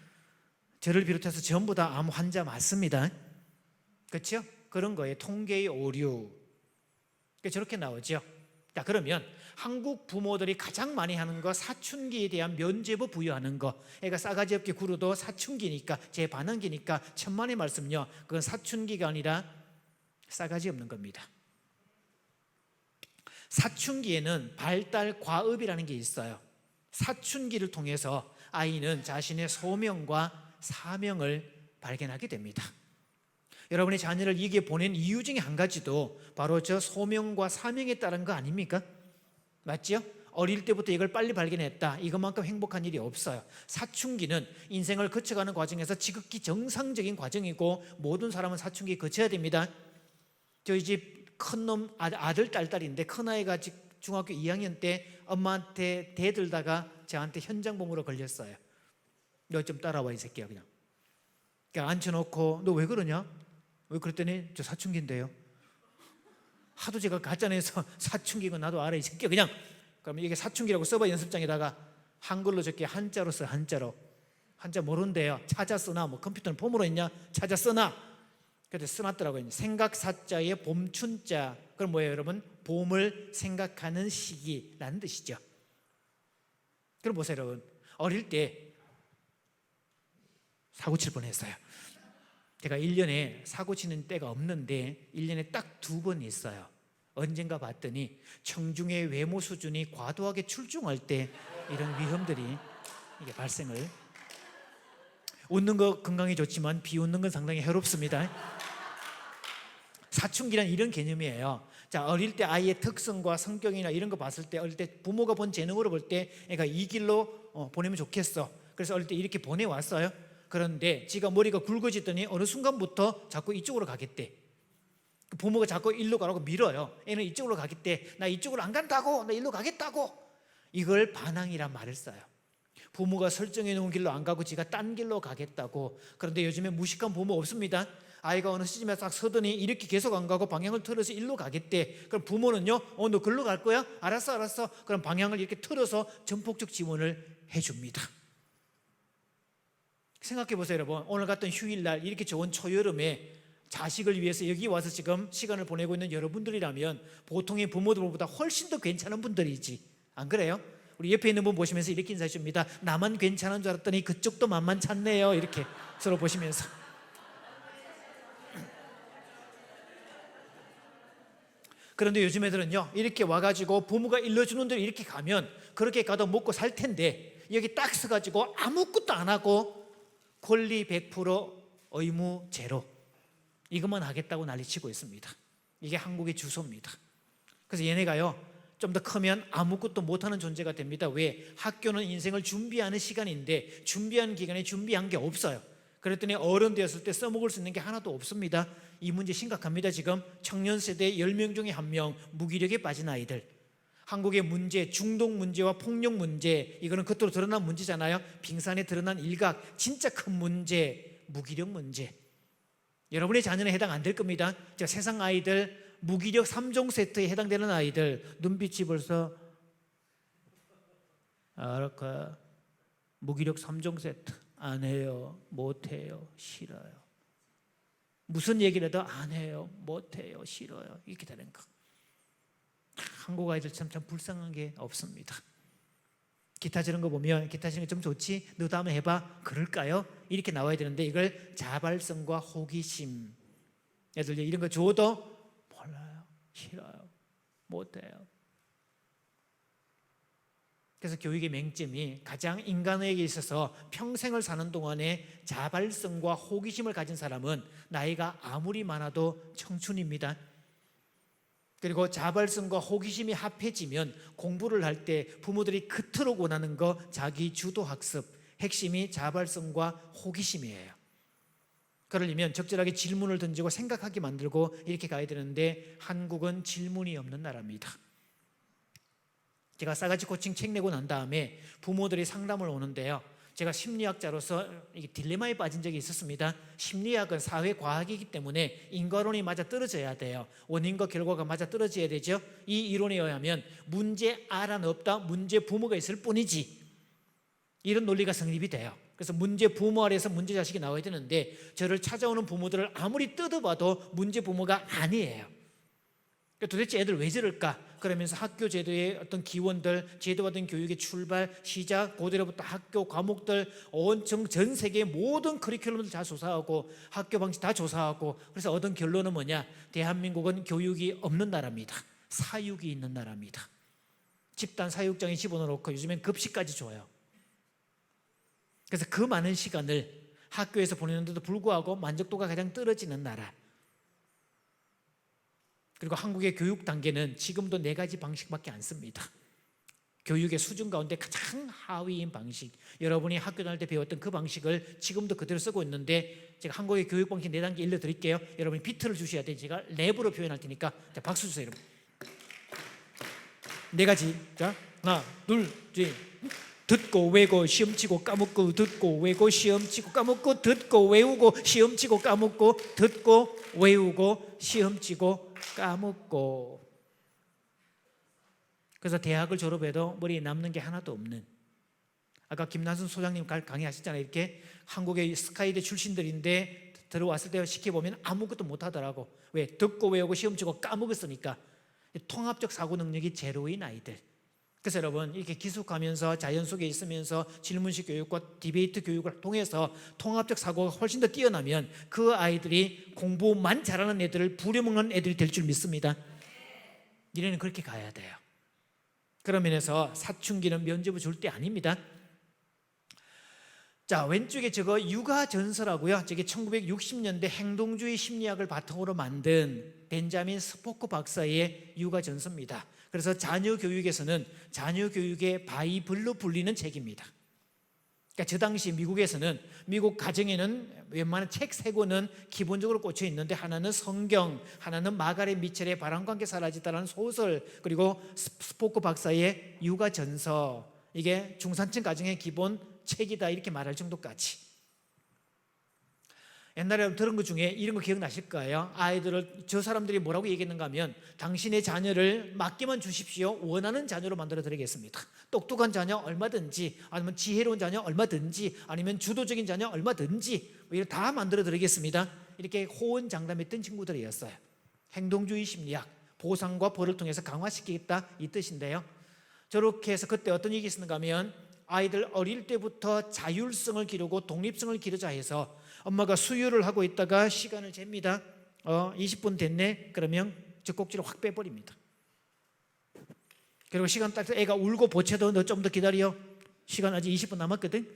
저를 비롯해서 전부 다 암 환자 맞습니다. 그렇죠? 그런 거에 통계의 오류, 저렇게 나오죠. 자, 그러면 한국 부모들이 가장 많이 하는 거, 사춘기에 대한 면죄부 부여하는 거. 애가 싸가지 없게 굴어도 사춘기니까, 제 반항기니까 천만의 말씀요, 그건 사춘기가 아니라 싸가지 없는 겁니다. 사춘기에는 발달 과업이라는 게 있어요. 사춘기를 통해서 아이는 자신의 소명과 사명을 발견하게 됩니다. 여러분이 자녀를 이게 보낸 이유 중에 한 가지도 바로 저 소명과 사명에 따른 거 아닙니까? 맞죠? 어릴 때부터 이걸 빨리 발견했다, 이것만큼 행복한 일이 없어요. 사춘기는 인생을 거쳐가는 과정에서 지극히 정상적인 과정이고, 모든 사람은 사춘기 거쳐야 됩니다. 저희 집 큰놈 아들 딸딸인데, 큰아이가 중학교 2학년 때 엄마한테 대들다가 저한테 현장봉으로 걸렸어요. 너 좀 따라와 이 새끼야. 그냥 앉혀놓고 너 왜 그러냐? 왜 그랬더니 저 사춘기인데요. 하도 제가 가짜내서 사춘기가 나도 알아 이 새끼야. 그냥 그러면 이게 사춘기라고 써봐, 연습장에다가. 한글로 적게 한자로 써. 한자로. 한자 모른대요. 찾아 쓰나, 뭐 컴퓨터는 폼으로 했냐, 찾아 쓰나. 그래서 써놨더라고요. 생각사자의 봄춘자. 그럼 뭐예요, 여러분? 봄을 생각하는 시기라는 뜻이죠. 그럼 보세요, 여러분. 어릴 때 사고 칠 뻔했어요. 제가 1년에 사고 치는 때가 없는데 1년에 딱 2번 있어요. 언젠가 봤더니 청중의 외모 수준이 과도하게 출중할 때 이런 위험들이 이게 발생을. 웃는 거 건강에 좋지만 비웃는 건 상당히 해롭습니다. 사춘기란 이런 개념이에요. 자, 어릴 때 아이의 특성과 성격이나 이런 거 봤을 때, 어릴 때 부모가 본 재능으로 볼 때 애가 이 길로 보내면 좋겠어. 그래서 어릴 때 이렇게 보내왔어요. 그런데 지가 머리가 굵어지더니 어느 순간부터 자꾸 이쪽으로 가겠대. 부모가 자꾸 일로 가라고 밀어요. 애는 이쪽으로 가겠대. 나 이쪽으로 안 간다고, 나 일로 가겠다고. 이걸 반항이란 말을 써요. 부모가 설정해 놓은 길로 안 가고 지가 딴 길로 가겠다고. 그런데 요즘에 무식한 부모 없습니다. 아이가 어느 시점에 딱 서더니 이렇게 계속 안 가고 방향을 틀어서 일로 가겠대. 그럼 부모는요, 너 글로 갈 거야? 알았어. 그럼 방향을 이렇게 틀어서 전폭적 지원을 해줍니다. 생각해 보세요, 여러분. 오늘 같은 휴일날 이렇게 좋은 초여름에 자식을 위해서 여기 와서 지금 시간을 보내고 있는 여러분들이라면 보통의 부모들보다 훨씬 더 괜찮은 분들이지, 안 그래요? 우리 옆에 있는 분 보시면서 이렇게 인사해 줍니다. 나만 괜찮은 줄 알았더니 그쪽도 만만찮네요. 이렇게 서로 보시면서. 그런데 요즘 애들은요, 이렇게 와가지고 부모가 일러주는 대로 이렇게 가면 그렇게 가도 먹고 살 텐데, 여기 딱 서가지고 아무것도 안 하고 권리 100% 의무 제로, 이것만 하겠다고 난리치고 있습니다. 이게 한국의 주소입니다. 그래서 얘네가요, 좀 더 크면 아무것도 못하는 존재가 됩니다. 왜? 학교는 인생을 준비하는 시간인데 준비하는 기간에 준비한 게 없어요. 그랬더니 어른 되었을 때 써먹을 수 있는 게 하나도 없습니다. 이 문제 심각합니다. 지금 청년 세대 10명 중에 1명 무기력에 빠진 아이들, 한국의 문제, 중독 문제와 폭력 문제, 이거는 겉으로 드러난 문제잖아요. 빙산에 드러난 일각, 진짜 큰 문제, 무기력 문제. 여러분의 자녀는 해당 안 될 겁니다. 자, 세상 아이들 무기력 3종 세트에 해당되는 아이들, 눈빛이 벌써 알까? 무기력 3종 세트. 안 해요, 못 해요, 싫어요. 무슨 얘기를 해도 안 해요, 못 해요, 싫어요. 이렇게 되는 거. 한국 아이들 참 불쌍한 게 없습니다. 기타 치는 거 보면 기타 치는 게 좀 좋지? 너도 한번 해봐. 그럴까요? 이렇게 나와야 되는데 이걸 자발성과 호기심. 애들 이런 거 줘도 몰라요, 싫어요, 못해요. 그래서 교육의 맹점이 가장 인간에게 있어서 평생을 사는 동안에 자발성과 호기심을 가진 사람은 나이가 아무리 많아도 청춘입니다. 그리고 자발성과 호기심이 합해지면 공부를 할 때 부모들이 그토록 원하는 거, 자기 주도 학습, 핵심이 자발성과 호기심이에요. 그러려면 적절하게 질문을 던지고 생각하게 만들고 이렇게 가야 되는데 한국은 질문이 없는 나라입니다. 제가 싸가지 코칭 책 내고 난 다음에 부모들이 상담을 오는데요, 제가 심리학자로서 이게 딜레마에 빠진 적이 있었습니다. 심리학은 사회과학이기 때문에 인과론이 맞아 떨어져야 돼요. 원인과 결과가 맞아 떨어져야 되죠. 이 이론에 의하면 문제 R은 없다, 문제 부모가 있을 뿐이지, 이런 논리가 성립이 돼요. 그래서 문제 부모 아래에서 문제 자식이 나와야 되는데, 저를 찾아오는 부모들을 아무리 뜯어봐도 문제 부모가 아니에요. 도대체 애들 왜 저럴까? 그러면서 학교 제도의 어떤 기원들, 제도화된 교육의 출발, 시작, 고대로부터 학교 과목들, 전 세계의 모든 커리큘럼들 다 조사하고 학교 방식 다 조사하고, 그래서 얻은 결론은 뭐냐? 대한민국은 교육이 없는 나라입니다. 사육이 있는 나라입니다. 집단 사육장에 집어넣고 요즘엔 급식까지 줘요. 그래서 그 많은 시간을 학교에서 보내는데도 불구하고 만족도가 가장 떨어지는 나라. 그리고 한국의 교육 단계는 지금도 4가지 방식밖에 안 씁니다. 교육의 수준 가운데 가장 하위인 방식, 여러분이 학교 다닐 때 배웠던 그 방식을 지금도 그대로 쓰고 있는데, 제가 한국의 교육 방식 4단계 일러드릴게요. 여러분이 비트를 주셔야 돼요. 제가 랩으로 표현할 테니까. 자, 박수 주세요, 여러분. 4가지. 자, 하나, 둘, 셋. 듣고 외고 시험치고 까먹고, 듣고 외고 시험치고 까먹고, 듣고 외우고 시험치고 까먹고, 듣고 외우고 시험치고 까먹고. 그래서 대학을 졸업해도 머리에 남는 게 하나도 없는, 아까 김난순 소장님 강의하셨잖아요. 이렇게 한국의 스카이대 출신들인데 들어왔을 때 시켜보면 아무것도 못하더라고. 왜? 듣고 외우고 시험치고 까먹었으니까. 통합적 사고 능력이 제로인 아이들. 그래서 여러분, 이렇게 기숙하면서 자연 속에 있으면서 질문식 교육과 디베이트 교육을 통해서 통합적 사고가 훨씬 더 뛰어나면 그 아이들이 공부만 잘하는 애들을 부려먹는 애들이 될 줄 믿습니다. 이래는 그렇게 가야 돼요. 그런 면에서 사춘기는 면접을 줄 때 아닙니다. 자, 왼쪽에 저거 육아전서라고요. 저게 1960년대 행동주의 심리학을 바탕으로 만든 벤자민 스포크 박사의 육아전서입니다. 그래서 자녀 교육에서는 자녀 교육의 바이블로 불리는 책입니다. 그러니까 저 당시 미국에서는, 미국 가정에는 웬만한 책 3권은 기본적으로 꽂혀 있는데, 하나는 성경, 하나는 마가렛 미첼의 바람과 함께 사라지다라는 소설, 그리고 스포크 박사의 육아전서, 이게 중산층 가정의 기본 책이다, 이렇게 말할 정도까지. 옛날에 들은 것 중에 이런 거 기억나실 거예요. 아이들을, 저 사람들이 뭐라고 얘기했는가 하면, 당신의 자녀를 맡기만 주십시오, 원하는 자녀로 만들어 드리겠습니다. 똑똑한 자녀 얼마든지, 아니면 지혜로운 자녀 얼마든지, 아니면 주도적인 자녀 얼마든지, 이렇게 다 만들어 드리겠습니다. 이렇게 호언장담했던 친구들이었어요. 행동주의 심리학, 보상과 벌을 통해서 강화시키겠다, 이 뜻인데요. 저렇게 해서 그때 어떤 얘기 있었는가 하면 아이들 어릴 때부터 자율성을 기르고 독립성을 기르자 해서 엄마가 수유를 하고 있다가 시간을 잽니다. 20분 됐네. 그러면 젖꼭지를 확 빼버립니다. 그리고 시간 딱 애가 울고 보채도 너 좀 더 기다려. 시간 아직 20분 남았거든.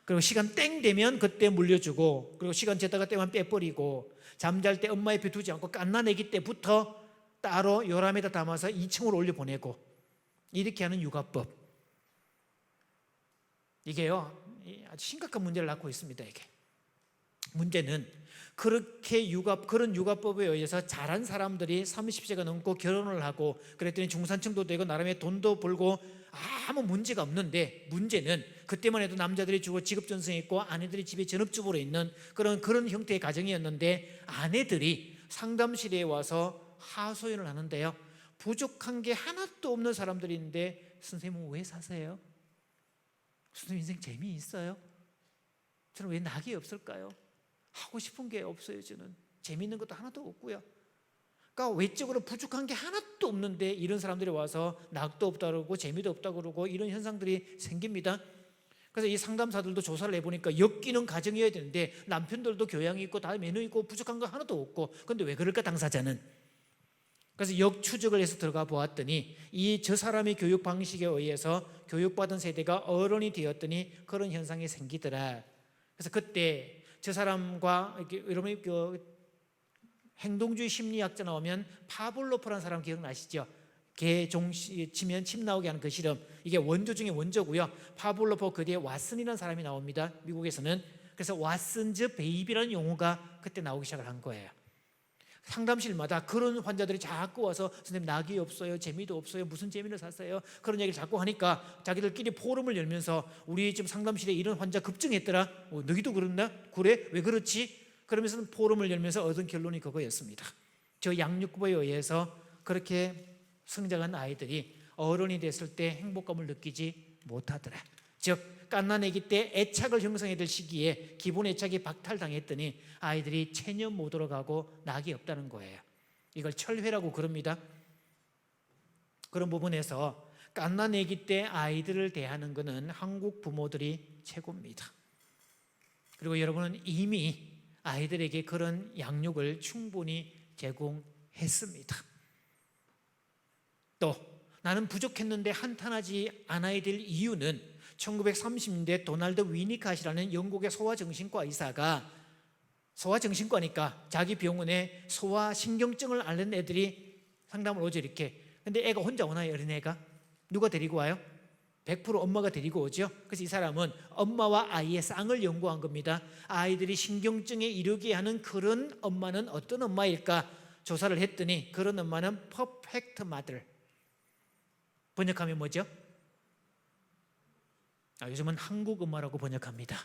그리고 시간 땡 되면 그때 물려주고, 그리고 시간 재다가 때만 빼버리고, 잠잘 때 엄마 옆에 두지 않고 갓난아기 때부터 따로 요람에다 담아서 2층으로 올려 보내고, 이렇게 하는 육아법. 이게요 아주 심각한 문제를 낳고 있습니다. 이게 문제는 그렇게 그런 육아법에 의해서 자란 사람들이 30세가 넘고 결혼을 하고 그랬더니 중산층도 되고 나름의 돈도 벌고 아무 문제가 없는데, 문제는 그때만 해도 남자들이 주로 직업전성이 있고 아내들이 집에 전업주부로 있는 그런 형태의 가정이었는데, 아내들이 상담실에 와서 하소연을 하는데요, 부족한 게 하나도 없는 사람들이 있는데 선생님은 왜 사세요? 선생님 인생 재미있어요? 저는 왜 낙이 없을까요? 하고 싶은 게 없어요. 저는 재미있는 것도 하나도 없고요. 그러니까 외적으로 부족한 게 하나도 없는데 이런 사람들이 와서 낙도 없다고 그러고 재미도 없다고 그러고 이런 현상들이 생깁니다. 그래서 이 상담사들도 조사를 해보니까 엮이는 가정이어야 되는데 남편들도 교양이 있고 다 매너 있고 부족한 거 하나도 없고, 그런데 왜 그럴까 당사자는? 그래서 역추적을 해서 들어가 보았더니 저 사람의 교육 방식에 의해서 교육받은 세대가 어른이 되었더니 그런 현상이 생기더라. 그래서 그때 저 사람과 여러분이 행동주의 심리학자 나오면 파블로프라는 사람 기억나시죠? 개 종 치면 침 나오게 하는 그 실험, 이게 원조 중에 원조고요. 파블로프 그 뒤에 왓슨이라는 사람이 나옵니다, 미국에서는. 그래서 왓슨즈 베이비라는 용어가 그때 나오기 시작을 한 거예요. 상담실마다 그런 환자들이 자꾸 와서 선생님 낙이 없어요, 재미도 없어요, 무슨 재미를 샀어요, 그런 얘기를 자꾸 하니까 자기들끼리 포럼을 열면서 우리 지금 상담실에 이런 환자 급증했더라, 너희도 그랬나? 그래? 왜 그렇지? 그러면서 포럼을 열면서 얻은 결론이 그거였습니다. 저 양육부에 의해서 그렇게 성장한 아이들이 어른이 됐을 때 행복감을 느끼지 못하더라. 즉 갓난아기 때 애착을 형성해야 될 시기에 기본 애착이 박탈당했더니 아이들이 체념 모드로 가고 낙이 없다는 거예요. 이걸 철회라고 그럽니다. 그런 부분에서 갓난아기 때 아이들을 대하는 것은 한국 부모들이 최고입니다. 그리고 여러분은 이미 아이들에게 그런 양육을 충분히 제공했습니다. 또 나는 부족했는데 한탄하지 않아야 될 이유는 1930년대 도널드 위니캇이라는 영국의 소아정신과 의사가, 소아정신과니까 자기 병원에 소아신경증을 앓는 애들이 상담을 오죠. 이렇게. 근데 애가 혼자 오나요? 어린애가? 누가 데리고 와요? 100% 엄마가 데리고 오죠. 그래서 이 사람은 엄마와 아이의 쌍을 연구한 겁니다. 아이들이 신경증에 이르게 하는 그런 엄마는 어떤 엄마일까 조사를 했더니 그런 엄마는 퍼펙트 마들, 번역하면 뭐죠? 요즘은 한국 엄마라고 번역합니다.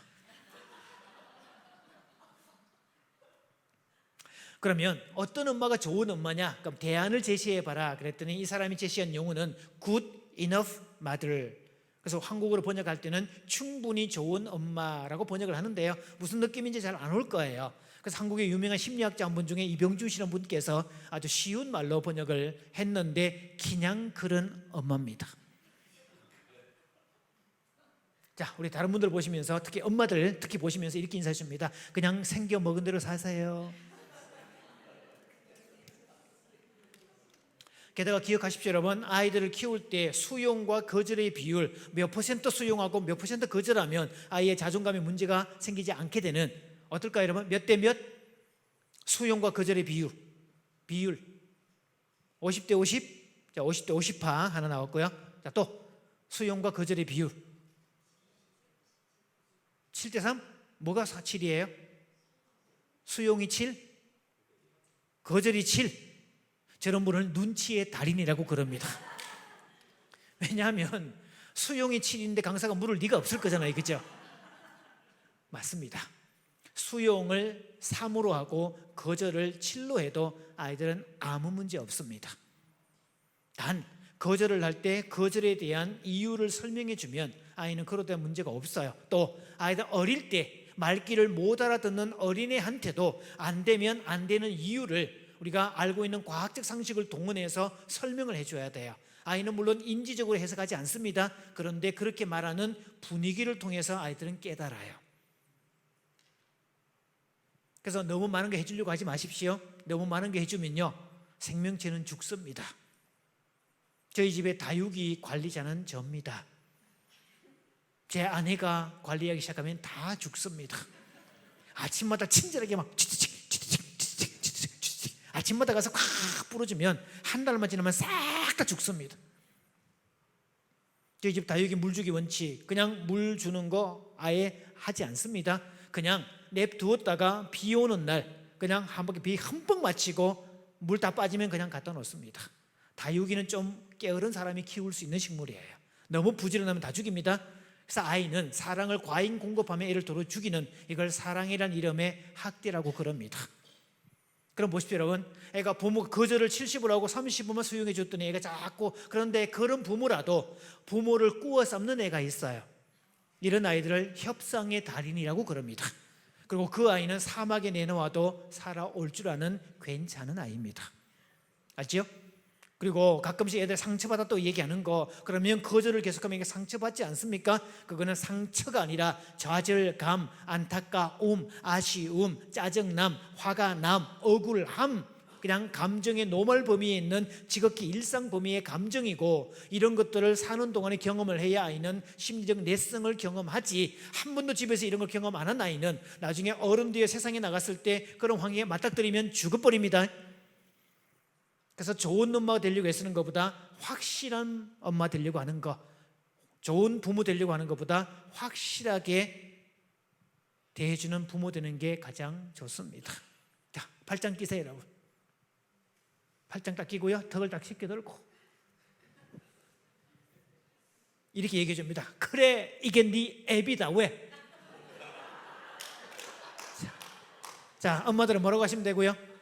그러면 어떤 엄마가 좋은 엄마냐? 그럼 대안을 제시해봐라. 그랬더니 이 사람이 제시한 용어는 good enough mother. 그래서 한국어로 번역할 때는 충분히 좋은 엄마라고 번역을 하는데요, 무슨 느낌인지 잘 안 올 거예요. 그래서 한국의 유명한 심리학자 한 분 중에 이병준 씨라는 분께서 아주 쉬운 말로 번역을 했는데 그냥 그런 엄마입니다. 자, 우리 다른 분들 보시면서, 특히 엄마들 특히 보시면서 이렇게 인사해 줍니다. 그냥 생겨 먹은 대로 사세요. 게다가 기억하십시오 여러분, 아이들을 키울 때 수용과 거절의 비율 몇 % 수용하고 몇 % 거절하면 아이의 자존감에 문제가 생기지 않게 되는, 어떨까요 여러분? 몇 대 몇? 수용과 거절의 비율 50대 50? 자, 50대 50파 하나 나왔고요. 자, 또 수용과 거절의 비율 7대 3? 뭐가 7이에요? 수용이 7, 거절이 7. 저런 분을 눈치의 달인이라고 그럽니다. 왜냐하면 수용이 7인데 강사가 물을 리가 없을 거잖아요, 그죠? 맞습니다. 수용을 3으로 하고 거절을 7로 해도 아이들은 아무 문제 없습니다. 단 거절을 할 때 거절에 대한 이유를 설명해 주면 아이는 그로 대한 문제가 없어요. 또 아이들 어릴 때 말귀를 못 알아듣는 어린애한테도 안 되면 안 되는 이유를 우리가 알고 있는 과학적 상식을 동원해서 설명을 해줘야 돼요. 아이는 물론 인지적으로 해석하지 않습니다. 그런데 그렇게 말하는 분위기를 통해서 아이들은 깨달아요. 그래서 너무 많은 거 해주려고 하지 마십시오. 너무 많은 거 해주면요, 생명체는 죽습니다. 저희 집에 다육이 관리자는 저입니다. 제 아내가 관리하기 시작하면 다 죽습니다. 아침마다 친절하게 막 아침마다 가서 콱 뿌려주면 한 달만 지나면 싹 다 죽습니다. 저희 집 다육이 물주기 원칙, 그냥 물 주는 거 아예 하지 않습니다. 그냥 냅두었다가 비 오는 날 그냥 한 바퀴 비 흠뻑 맞히고 물 다 빠지면 그냥 갖다 놓습니다. 다육이는 좀 게으른 사람이 키울 수 있는 식물이에요. 너무 부지런하면 다 죽입니다. 그래서 아이는 사랑을 과잉 공급하며 애를 도로 죽이는, 이걸 사랑이라는 이름의 학대라고 그럽니다. 그럼 보십시오 여러분, 애가 부모가 거절을 70을 하고 30분만 수용해 줬더니 애가 자꾸, 그런데 그런 부모라도 부모를 꾸어 삶는 애가 있어요. 이런 아이들을 협상의 달인이라고 그럽니다. 그리고 그 아이는 사막에 내놓아도 살아올 줄 아는 괜찮은 아이입니다. 알죠? 그리고 가끔씩 애들 상처받았다고 얘기하는 거, 그러면 거절을 계속하면 이게 상처받지 않습니까? 그거는 상처가 아니라 좌절감, 안타까움, 아쉬움, 짜증남, 화가 남, 억울함, 그냥 감정의 노멀 범위에 있는 지극히 일상 범위의 감정이고, 이런 것들을 사는 동안에 경험을 해야 아이는 심리적 내성을 경험하지, 한 번도 집에서 이런 걸 경험 안 한 아이는 나중에 어른 되어 세상에 나갔을 때 그런 환경에 맞닥뜨리면 죽어버립니다. 그래서 좋은 엄마가 되려고 애쓰는 것보다 확실한 엄마 되려고 하는 것, 좋은 부모 되려고 하는 것보다 확실하게 대해주는 부모 되는 게 가장 좋습니다. 자, 팔짱 끼세요 여러분. 팔짱 딱 끼고요, 턱을 딱 쉽게 들고 이렇게 얘기해 줍니다. 그래, 이게 네 애비다. 왜? 자, 엄마들은 뭐라고 하시면 되고요?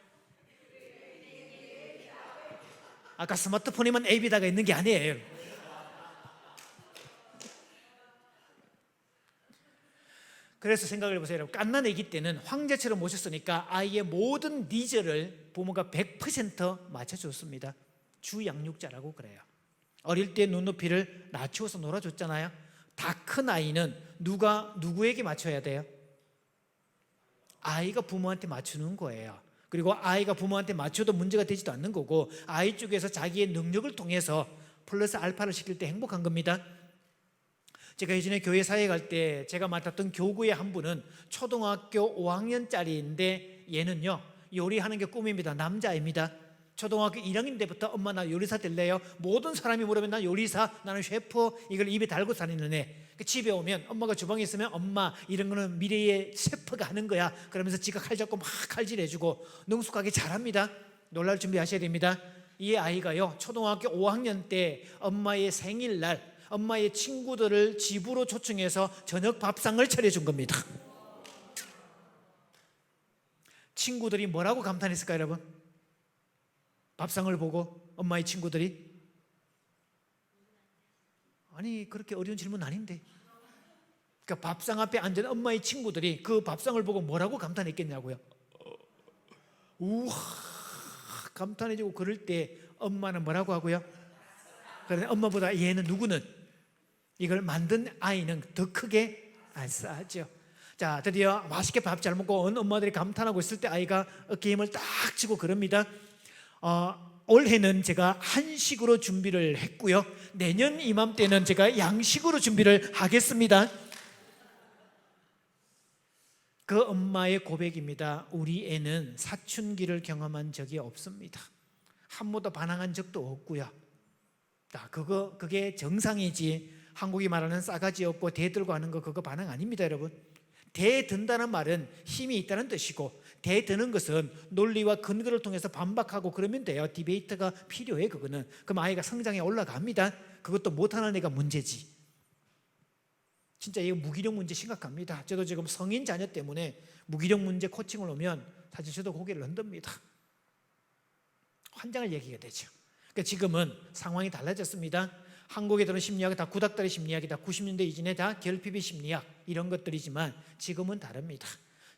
아까 스마트폰에만 애비다가 있는 게 아니에요. 그래서 생각을 해보세요 여러분. 갓난 아기 때는 황제처럼 모셨으니까 아이의 모든 니즈를 부모가 100% 맞춰줬습니다. 주양육자라고 그래요. 어릴 때 눈높이를 낮추어서 놀아줬잖아요. 다 큰 아이는 누구에게 맞춰야 돼요? 아이가 부모한테 맞추는 거예요. 그리고 아이가 부모한테 맞춰도 문제가 되지도 않는 거고, 아이 쪽에서 자기의 능력을 통해서 플러스 알파를 시킬 때 행복한 겁니다. 제가 예전에 교회 사회 갈 때 제가 맡았던 교구의 한 분은 초등학교 5학년짜리인데 얘는요, 요리하는 게 꿈입니다. 남자입니다. 초등학교 1학년 때부터 엄마 나 요리사 될래요? 모든 사람이 물으면 나 요리사, 나는 셰프, 이걸 입에 달고 다니는 애. 집에 오면 엄마가 주방에 있으면 엄마 이런 거는 미래의 셰프가 하는 거야 그러면서 지가 칼 잡고 막 칼질해주고 능숙하게 잘합니다. 놀랄 준비하셔야 됩니다. 이 아이가요, 초등학교 5학년 때 엄마의 생일날 엄마의 친구들을 집으로 초청해서 저녁 밥상을 차려준 겁니다. 친구들이 뭐라고 감탄했을까요 여러분? 밥상을 보고 엄마의 친구들이, 아니 그렇게 어려운 질문 아닌데, 그러니까 밥상 앞에 앉은 엄마의 친구들이 그 밥상을 보고 뭐라고 감탄했겠냐고요. 우와 감탄해주고 그럴 때 엄마는 뭐라고 하고요? 그런데 엄마보다 얘는 누구는 이걸 만든 아이는 더 크게 알싸하죠. 자, 드디어 맛있게 밥 잘 먹고 온 엄마들이 감탄하고 있을 때 아이가 어깨 힘을 딱 쥐고 그럽니다. 올해는 제가 한식으로 준비를 했고요, 내년 이맘때는 제가 양식으로 준비를 하겠습니다. 그 엄마의 고백입니다. 우리 애는 사춘기를 경험한 적이 없습니다. 한 번도 반항한 적도 없고요. 그게 정상이지, 한국이 말하는 싸가지 없고 대들고 하는 거 그거 반항 아닙니다 여러분. 대든다는 말은 힘이 있다는 뜻이고, 대드는 것은 논리와 근거를 통해서 반박하고 그러면 돼요. 디베이트가 필요해. 그거는 그럼 아이가 성장에 올라갑니다. 그것도 못하는 애가 문제지. 진짜 이거 무기력 문제 심각합니다. 저도 지금 성인 자녀 때문에 무기력 문제 코칭을 오면 사실 저도 고개를 흔듭니다. 환장을 얘기가 되죠. 그러니까 지금은 상황이 달라졌습니다. 한국에 들은 심리학은 다 구닥다리 심리학이다. 90년대 이전에 다 결핍의 심리학 이런 것들이지만 지금은 다릅니다.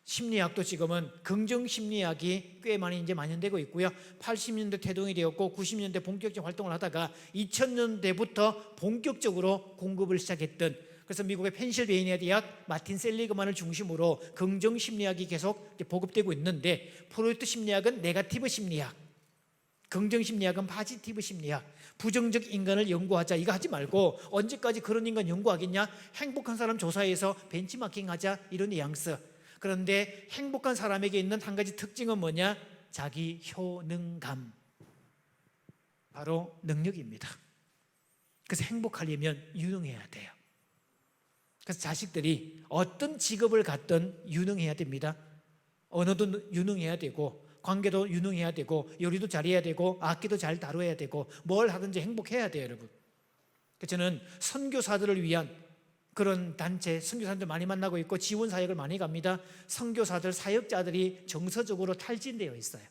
심리학도 지금은 긍정 심리학이 꽤 많이 이제 만연되고 있고요. 80년대 태동이 되었고 90년대 본격적 활동을 하다가 2000년대부터 본격적으로 공급을 시작했던, 그래서 미국의 펜실베이니아 대학 마틴 셀리그만을 중심으로 긍정 심리학이 계속 보급되고 있는데, 프로이트 심리학은 네거티브 심리학, 긍정 심리학은 포지티브 심리학, 부정적 인간을 연구하자 이거 하지 말고 언제까지 그런 인간 연구하겠냐, 행복한 사람 조사해서 벤치마킹하자, 이런 뉘앙스. 그런데 행복한 사람에게 있는 한 가지 특징은 뭐냐? 자기 효능감, 바로 능력입니다. 그래서 행복하려면 유능해야 돼요. 그래서 자식들이 어떤 직업을 갖든 유능해야 됩니다. 언어도 유능해야 되고, 관계도 유능해야 되고, 요리도 잘해야 되고, 악기도 잘 다뤄야 되고, 뭘 하든지 행복해야 돼요, 여러분. 저는 선교사들을 위한 그런 단체, 선교사들 많이 만나고 있고 지원 사역을 많이 갑니다. 선교사들, 사역자들이 정서적으로 탈진되어 있어요.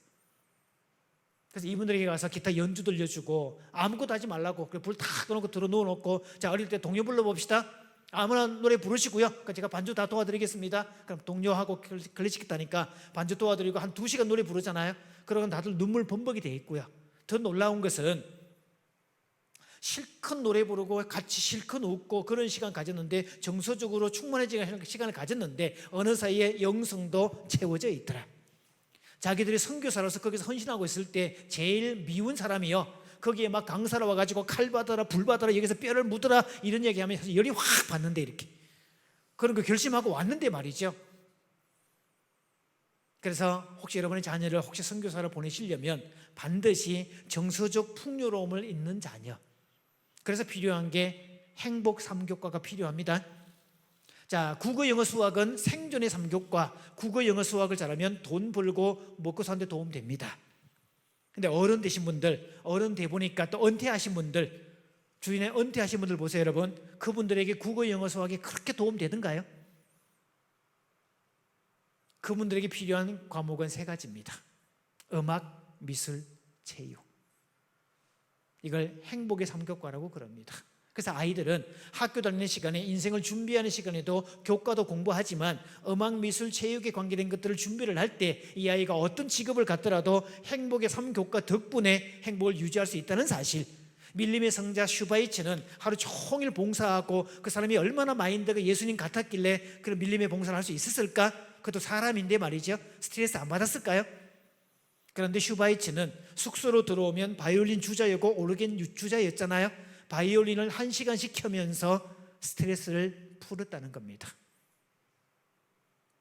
그래서 이분들에게 가서 기타 연주 들려주고, 아무것도 하지 말라고, 불 다 꺼놓고 들어 누워놓고, 자, 어릴 때 동요 불러봅시다, 아무나 노래 부르시고요, 그러니까 제가 반주 다 도와드리겠습니다. 그럼 동요하고 클래식 기타니까 반주 도와드리고 한 2시간 노래 부르잖아요. 그러면 다들 눈물 범벅이 돼 있고요. 더 놀라운 것은 실컷 노래 부르고 같이 실컷 웃고 그런 시간 가졌는데, 정서적으로 충만해지는 시간을 가졌는데 어느 사이에 영성도 채워져 있더라. 자기들이 선교사로서 거기서 헌신하고 있을 때 제일 미운 사람이요, 거기에 막 강사로 와가지고 칼 받아라, 불 받아라, 여기서 뼈를 묻어라, 이런 얘기하면 열이 확 받는데, 이렇게 그런 거 결심하고 왔는데 말이죠. 그래서 혹시 여러분의 자녀를 혹시 선교사로 보내시려면 반드시 정서적 풍요로움을 있는 자녀, 그래서 필요한 게 행복 3교과가 필요합니다. 자, 국어, 영어, 수학은 생존의 3교과. 국어, 영어, 수학을 잘하면 돈 벌고 먹고 사는 데 도움 됩니다. 근데 어른 되신 분들, 어른 돼 보니까 또 은퇴하신 분들, 주위에 은퇴하신 분들 보세요, 여러분. 그분들에게 국어, 영어, 수학이 그렇게 도움 되던가요? 그분들에게 필요한 과목은 3가지입니다. 음악, 미술, 체육. 이걸 행복의 3교과라고 그럽니다. 그래서 아이들은 학교 다니는 시간에, 인생을 준비하는 시간에도 교과도 공부하지만 음악, 미술, 체육에 관계된 것들을 준비를 할 때 이 아이가 어떤 직업을 갖더라도 행복의 3교과 덕분에 행복을 유지할 수 있다는 사실. 밀림의 성자 슈바이츠는 하루 종일 봉사하고, 그 사람이 얼마나 마인드가 예수님 같았길래 그런 밀림의 봉사를 할 수 있었을까? 그것도 사람인데 말이죠. 스트레스 안 받았을까요? 그런데 슈바이츠는 숙소로 들어오면 바이올린 주자였고 오르겐 주자였잖아요. 바이올린을 1시간씩 켜면서 스트레스를 풀었다는 겁니다.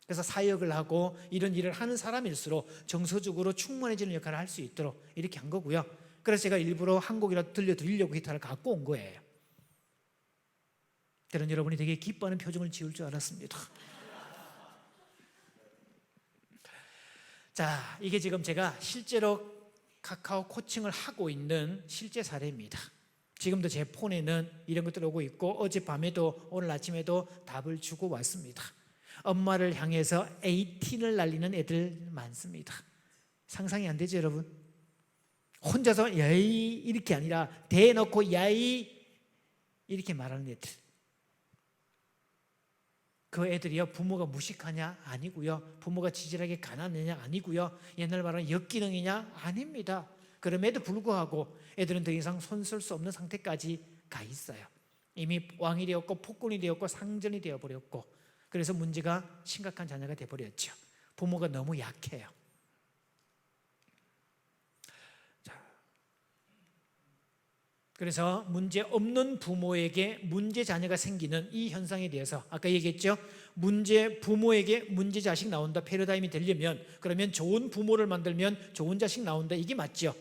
그래서 사역을 하고 이런 일을 하는 사람일수록 정서적으로 충만해지는 역할을 할 수 있도록 이렇게 한 거고요. 그래서 제가 일부러 한 곡이라도 들려드리려고 기타를 갖고 온 거예요. 저는 여러분이 되게 기뻐하는 표정을 지을 줄 알았습니다. 자, 이게 지금 제가 실제로 카카오 코칭을 하고 있는 실제 사례입니다. 지금도 제 폰에는 이런 것들 오고 있고, 어젯밤에도 오늘 아침에도 답을 주고 왔습니다. 엄마를 향해서 18을 날리는 애들 많습니다. 상상이 안 되죠, 여러분? 혼자서 야이 이렇게 아니라 대놓고 야이 이렇게 말하는 애들. 그 애들이요, 부모가 무식하냐? 아니고요. 부모가 지질하게 가난하냐? 아니고요. 옛날 말하는 역기능이냐? 아닙니다. 그럼에도 불구하고 애들은 더 이상 손 쓸 수 없는 상태까지 가 있어요. 이미 왕이 되었고 폭군이 되었고 상전이 되어버렸고, 그래서 문제가 심각한 자녀가 되어버렸죠. 부모가 너무 약해요. 그래서 문제 없는 부모에게 문제 자녀가 생기는 이 현상에 대해서 아까 얘기했죠. 문제 부모에게 문제 자식 나온다. 패러다임이 되려면, 그러면 좋은 부모를 만들면 좋은 자식 나온다. 이게 맞죠.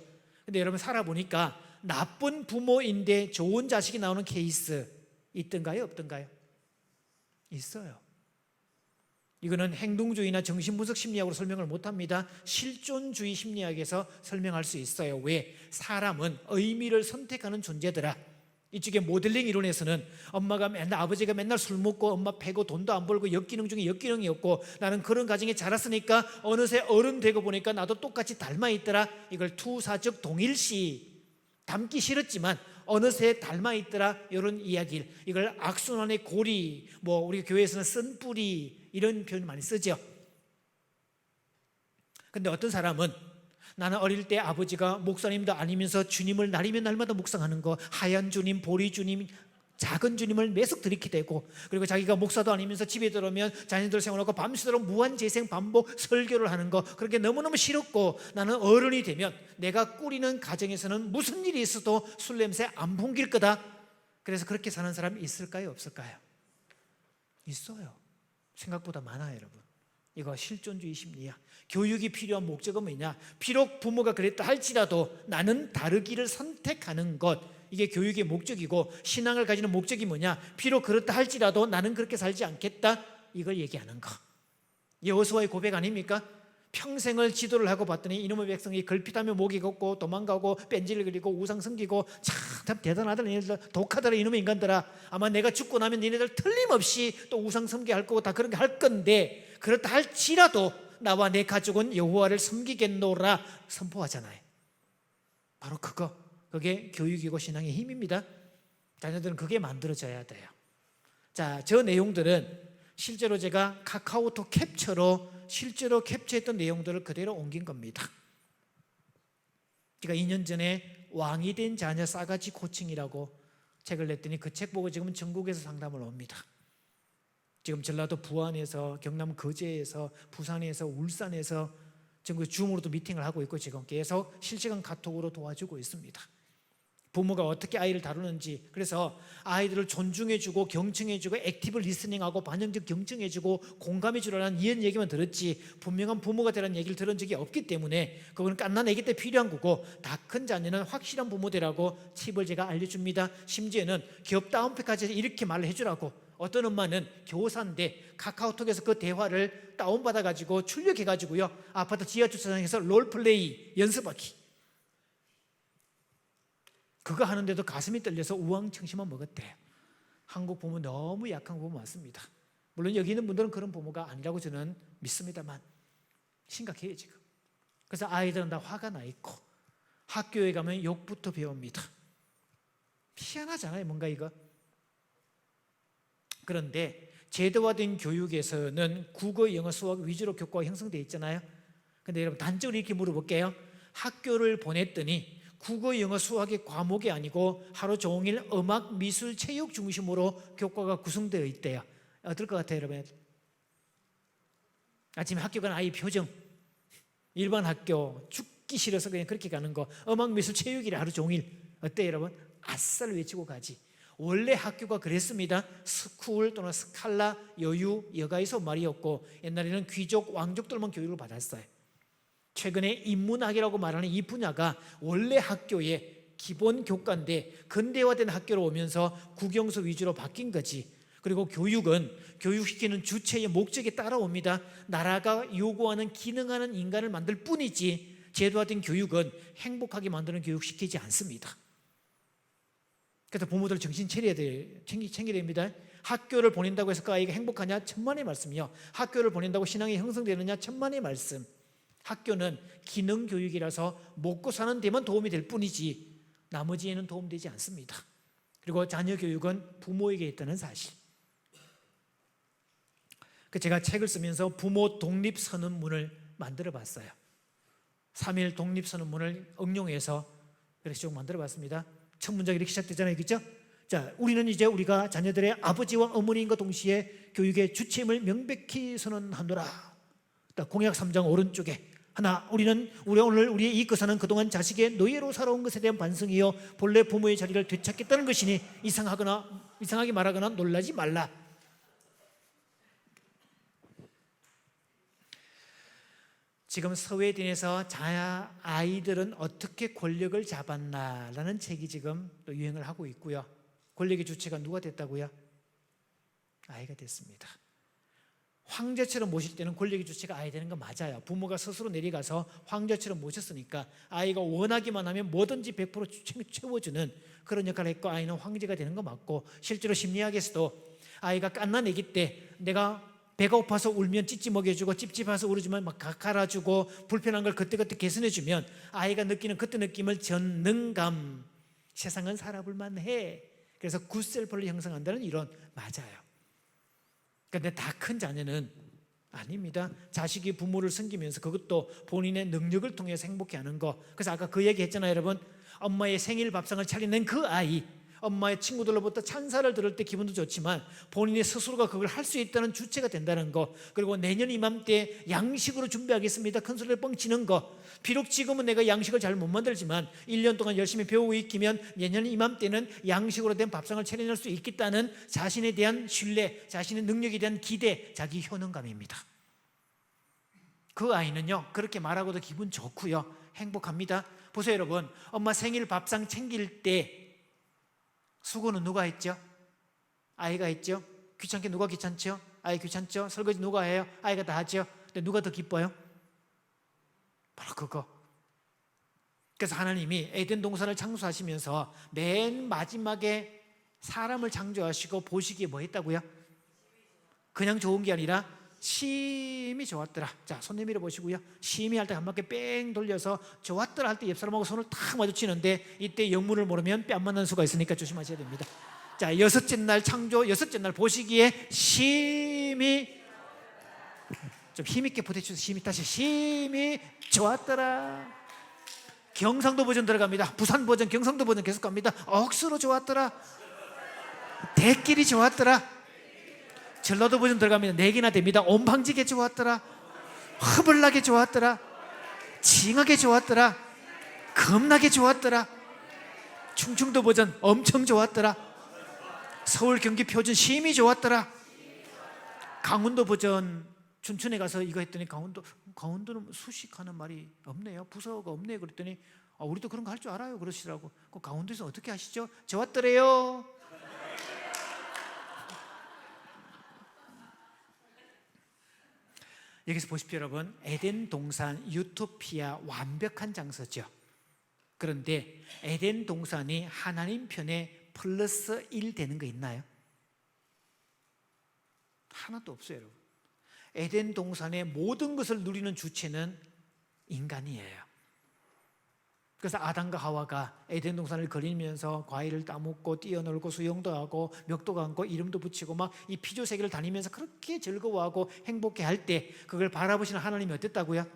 근데 여러분 살아보니까 나쁜 부모인데 좋은 자식이 나오는 케이스 있던가요? 없던가요? 있어요. 이거는 행동주의나 정신분석 심리학으로 설명을 못합니다. 실존주의 심리학에서 설명할 수 있어요. 왜? 사람은 의미를 선택하는 존재더라. 이쪽에 모델링 이론에서는 아버지가 맨날 술 먹고 엄마 패고 돈도 안 벌고 역기능 중에 역기능이었고, 나는 그런 가정에 자랐으니까 어느새 어른 되고 보니까 나도 똑같이 닮아 있더라. 이걸 투사적 동일시, 닮기 싫었지만 어느새 닮아 있더라, 이런 이야기를, 이걸 악순환의 고리, 우리 교회에서는 쓴뿌리 이런 표현 많이 쓰죠. 근데 어떤 사람은 나는 어릴 때 아버지가 목사님도 아니면서 주님을 날이면 날마다 묵상하는 거, 하얀 주님, 보리 주님, 작은 주님을 매속 들이게 되고, 그리고 자기가 목사도 아니면서 집에 들어오면 자녀들 세워놓고 밤새도록 무한재생 반복 설교를 하는 거, 그렇게 너무너무 싫었고, 나는 어른이 되면 내가 꾸리는 가정에서는 무슨 일이 있어도 술 냄새 안 풍길 거다. 그래서 그렇게 사는 사람이 있을까요, 없을까요? 있어요. 생각보다 많아요, 여러분. 이거 실존주의 심리야. 교육이 필요한 목적은 뭐냐? 비록 부모가 그랬다 할지라도 나는 다르기를 선택하는 것, 이게 교육의 목적이고, 신앙을 가지는 목적이 뭐냐? 비록 그렇다 할지라도 나는 그렇게 살지 않겠다, 이걸 얘기하는 거. 여호수아의 고백 아닙니까? 평생을 지도를 하고 봤더니 이놈의 백성이 걸핏하면 목이 걷고 도망가고 뺀질을 그리고 우상 섬기고, 참 대단하더라, 니네들 독하더라, 이놈의 인간들아. 아마 내가 죽고 나면 니네들 틀림없이 또 우상 섬기할 거고 다 그런 게 할 건데, 그렇다 할지라도 나와 내 가족은 여호와를 섬기겠노라 선포하잖아요. 바로 그게 교육이고 신앙의 힘입니다. 자녀들은 그게 만들어져야 돼요. 자, 저 내용들은 실제로 제가 카카오톡 캡처로 실제로 캡처했던 내용들을 그대로 옮긴 겁니다. 제가 2년 전에 왕이 된 자녀 싸가지 고칭이라고 책을 냈더니 그 책 보고 지금은 전국에서 상담을 옵니다. 지금 전라도 부안에서, 경남 거제에서, 부산에서, 울산에서 전국 줌으로도 미팅을 하고 있고 지금 계속 실시간 카톡으로 도와주고 있습니다. 부모가 어떻게 아이를 다루는지, 그래서 아이들을 존중해주고 경청해주고 액티브 리스닝하고 반영적 경청해주고 공감해주라는 이런 얘기만 들었지 분명한 부모가 되라는 얘기를 들은 적이 없기 때문에 그거는 갓난 아기 때 필요한 거고, 다 큰 자녀는 확실한 부모 되라고 팁을 제가 알려줍니다. 심지어는 기업 다운표까지 이렇게 말을 해주라고. 어떤 엄마는 교사인데 카카오톡에서 그 대화를 다운받아가지고 출력해가지고요, 아파트 지하주차장에서 롤플레이 연습하기, 그거 하는데도 가슴이 떨려서 우왕청심만 먹었대요. 한국 부모 너무 약한 부모 많습니다. 물론 여기 있는 분들은 그런 부모가 아니라고 저는 믿습니다만 심각해요 지금. 그래서 아이들은 다 화가 나 있고 학교에 가면 욕부터 배웁니다. 희한하잖아요 뭔가 이거. 그런데 제도화된 교육에서는 국어, 영어, 수학 위주로 교과가 형성되어 있잖아요. 근데 여러분 단적으로 이렇게 물어볼게요. 학교를 보냈더니 국어, 영어, 수학의 과목이 아니고 하루 종일 음악, 미술, 체육 중심으로 교과가 구성되어 있대요. 어떨 것 같아요 여러분? 아침에 학교 가는 아이 표정, 일반 학교 죽기 싫어서 그냥 그렇게 가는 거, 음악, 미술, 체육이래 하루 종일. 어때요 여러분? 아싸를 외치고 가지. 원래 학교가 그랬습니다. 스쿨 또는 스칼라, 여유, 여가의 수업 말이었고, 옛날에는 귀족, 왕족들만 교육을 받았어요. 최근에 인문학이라고 말하는 이 분야가 원래 학교의 기본 교과인데 근대화된 학교로 오면서 국영수 위주로 바뀐 거지. 그리고 교육은 교육시키는 주체의 목적에 따라옵니다. 나라가 요구하는 기능하는 인간을 만들 뿐이지 제도화된 교육은 행복하게 만드는 교육 시키지 않습니다. 그래서 부모들 정신 차려야 돼, 챙겨야 됩니다. 학교를 보낸다고 해서 그 아이가 행복하냐? 천만의 말씀이요. 학교를 보낸다고 신앙이 형성되느냐? 천만의 말씀. 학교는 기능 교육이라서 먹고 사는 데만 도움이 될 뿐이지 나머지에는 도움되지 않습니다. 그리고 자녀 교육은 부모에게 있다는 사실. 제가 책을 쓰면서 부모 독립선언문을 만들어 봤어요. 3일 독립선언문을 응용해서 그래서 쭉 만들어 봤습니다. 첫 문장이 이렇게 시작되잖아요, 그렇죠? 자, 우리는 이제 우리가 자녀들의 아버지와 어머니인과 동시에 교육의 주체임을 명백히 선언하노라. 공약 3장 오른쪽에 하나, 우리는 오늘 우리의 이 거사는 그동안 자식의 노예로 살아온 것에 대한 반성이요 본래 부모의 자리를 되찾겠다는 것이니 이상하게 말하거나 놀라지 말라. 지금 스웨덴에서 아이들은 어떻게 권력을 잡았나라는 책이 지금 또 유행을 하고 있고요. 권력의 주체가 누가 됐다고요? 아이가 됐습니다. 황제처럼 모실 때는 권력의 주체가 아이 되는 거 맞아요. 부모가 스스로 내려가서 황제처럼 모셨으니까 아이가 원하기만 하면 뭐든지 100% 채워주는 그런 역할을 했고 아이는 황제가 되는 거 맞고, 실제로 심리학에서도 아이가 갓난 아기 때 내가 배가 고파서 울면 찌찌 먹여주고 찝찝해서 울어주면 막 갈아주고 불편한 걸 그때그때 개선해주면 아이가 느끼는 그때 느낌을 전능감, 세상은 살아볼 만해. 그래서 굿셀프를 형성한다는 이론 맞아요. 그런데 다 큰 자녀는 아닙니다. 자식이 부모를 섬기면서 그것도 본인의 능력을 통해서 행복해하는 거. 그래서 아까 그 얘기 했잖아요, 여러분. 엄마의 생일 밥상을 차리는 그 아이, 엄마의 친구들로부터 찬사를 들을 때 기분도 좋지만 본인의 스스로가 그걸 할 수 있다는 주체가 된다는 거. 그리고 내년 이맘때 양식으로 준비하겠습니다, 큰 소리를 뻥치는 거. 비록 지금은 내가 양식을 잘 못 만들지만 1년 동안 열심히 배우고 익히면 내년 이맘때는 양식으로 된 밥상을 차려낼 수 있겠다는 자신에 대한 신뢰, 자신의 능력에 대한 기대, 자기 효능감입니다. 그 아이는요, 그렇게 말하고도 기분 좋고요, 행복합니다. 보세요, 여러분. 엄마 생일 밥상 챙길 때 수고는 누가 했죠? 아이가 했죠. 귀찮게 누가 귀찮죠? 아이 귀찮죠. 설거지 누가 해요? 아이가 다 하죠. 근데 누가 더 기뻐요? 바로 그거. 그래서 하나님이 에덴 동산을 창조하시면서 맨 마지막에 사람을 창조하시고 보시기에 뭐 했다고요? 그냥 좋은 게 아니라 심히 좋았더라. 자, 손 내밀어 보시고요. 심히 할 때 한 바퀴 뺑 돌려서 좋았더라 할 때 옆 사람하고 손을 탁 마주치는데 이때 영문을 모르면 뺨 맞는 수가 있으니까 조심하셔야 됩니다. 자, 여섯째 날 창조, 여섯째 날 보시기에 심히, 좀 힘있게 부대주세요. 심히, 다시 심히 좋았더라. 경상도 버전 들어갑니다. 부산 버전, 경상도 버전 계속 갑니다. 억수로 좋았더라. 대끼리 좋았더라. 전라도 버전 들어가면 4개나 됩니다. 온방지게 좋았더라. 허블나게 좋았더라. 징하게 좋았더라. 겁나게 좋았더라. 충청도 버전 엄청 좋았더라. 서울 경기 표준 심히 좋았더라. 강원도 버전 춘천에 가서 이거 했더니 강원도는 수식하는 말이 없네요. 부서가 없네요. 그랬더니 우리도 그런 거 할 줄 알아요 그러시더라고. 그 강원도에서 어떻게 하시죠? 좋았더래요. 여기서 보십시오, 여러분. 에덴 동산 유토피아, 완벽한 장소죠. 그런데 에덴 동산이 하나님 편에 플러스 1 되는 거 있나요? 하나도 없어요, 여러분. 에덴 동산의 모든 것을 누리는 주체는 인간이에요. 그래서 아담과 하와가 에덴 동산을 거리면서 과일을 따먹고 뛰어놀고 수영도 하고 멱도 감고 이름도 붙이고 막 이 피조 세계를 다니면서 그렇게 즐거워하고 행복해 할 때 그걸 바라보시는 하나님이 어땠다고요?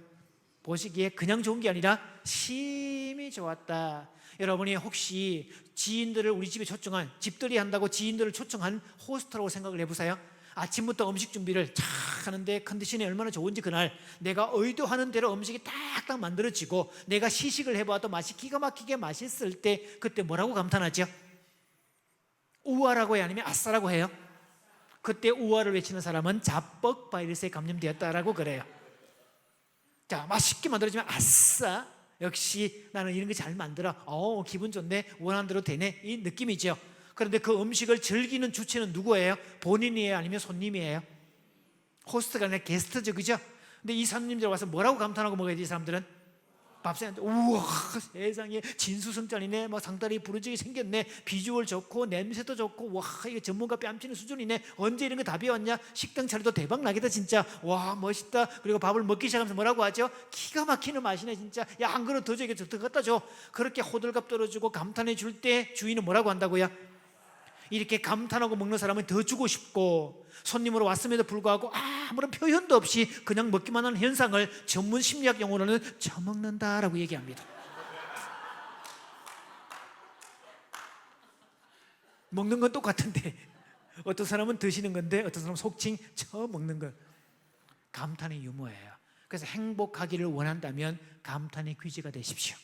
보시기에 그냥 좋은 게 아니라 심히 좋았다. 여러분이 혹시 지인들을 우리 집에 초청한, 집들이 한다고 지인들을 초청한 호스트라고 생각을 해보세요. 아침부터 음식 준비를 쫙 하는데 컨디션이 얼마나 좋은지, 그날 내가 의도하는 대로 음식이 딱딱 만들어지고 내가 시식을 해봐도 맛이 기가 막히게 맛있을 때 그때 뭐라고 감탄하죠? 우와라고 해요? 아니면 아싸라고 해요? 그때 우와를 외치는 사람은 자뻑 바이러스에 감염되었다라고 그래요. 자, 맛있게 만들어지면 아싸, 역시 나는 이런 거 잘 만들어, 기분 좋네, 원하는 대로 되네, 이 느낌이죠. 그런데 그 음식을 즐기는 주체는 누구예요? 본인이에요? 아니면 손님이에요? 호스트가 아니라 게스트죠, 그죠? 근데 이 손님들 와서 뭐라고 감탄하고 먹어야지? 이 사람들은 밥상에 우와 세상에 진수성찬이네, 뭐 상다리 부르지게 생겼네, 비주얼 좋고 냄새도 좋고, 와 이게 전문가 뺨치는 수준이네, 언제 이런 거 다 배웠냐, 식당 차려도 대박 나겠다 진짜, 와 멋있다. 그리고 밥을 먹기 시작하면서 뭐라고 하죠? 기가 막히는 맛이네 진짜, 야 한 그릇 더 줘, 이게 더 갖다 줘. 그렇게 호들갑 떨어주고 감탄해 줄 때 주인은 뭐라고 한다고요? 이렇게 감탄하고 먹는 사람은 더 주고 싶고, 손님으로 왔음에도 불구하고 아무런 표현도 없이 그냥 먹기만 하는 현상을 전문 심리학 용어로는 처먹는다라고 얘기합니다. 먹는 건 똑같은데 어떤 사람은 드시는 건데 어떤 사람은 속칭 처먹는 거. 감탄의 유머예요. 그래서 행복하기를 원한다면 감탄의 귀재가 되십시오.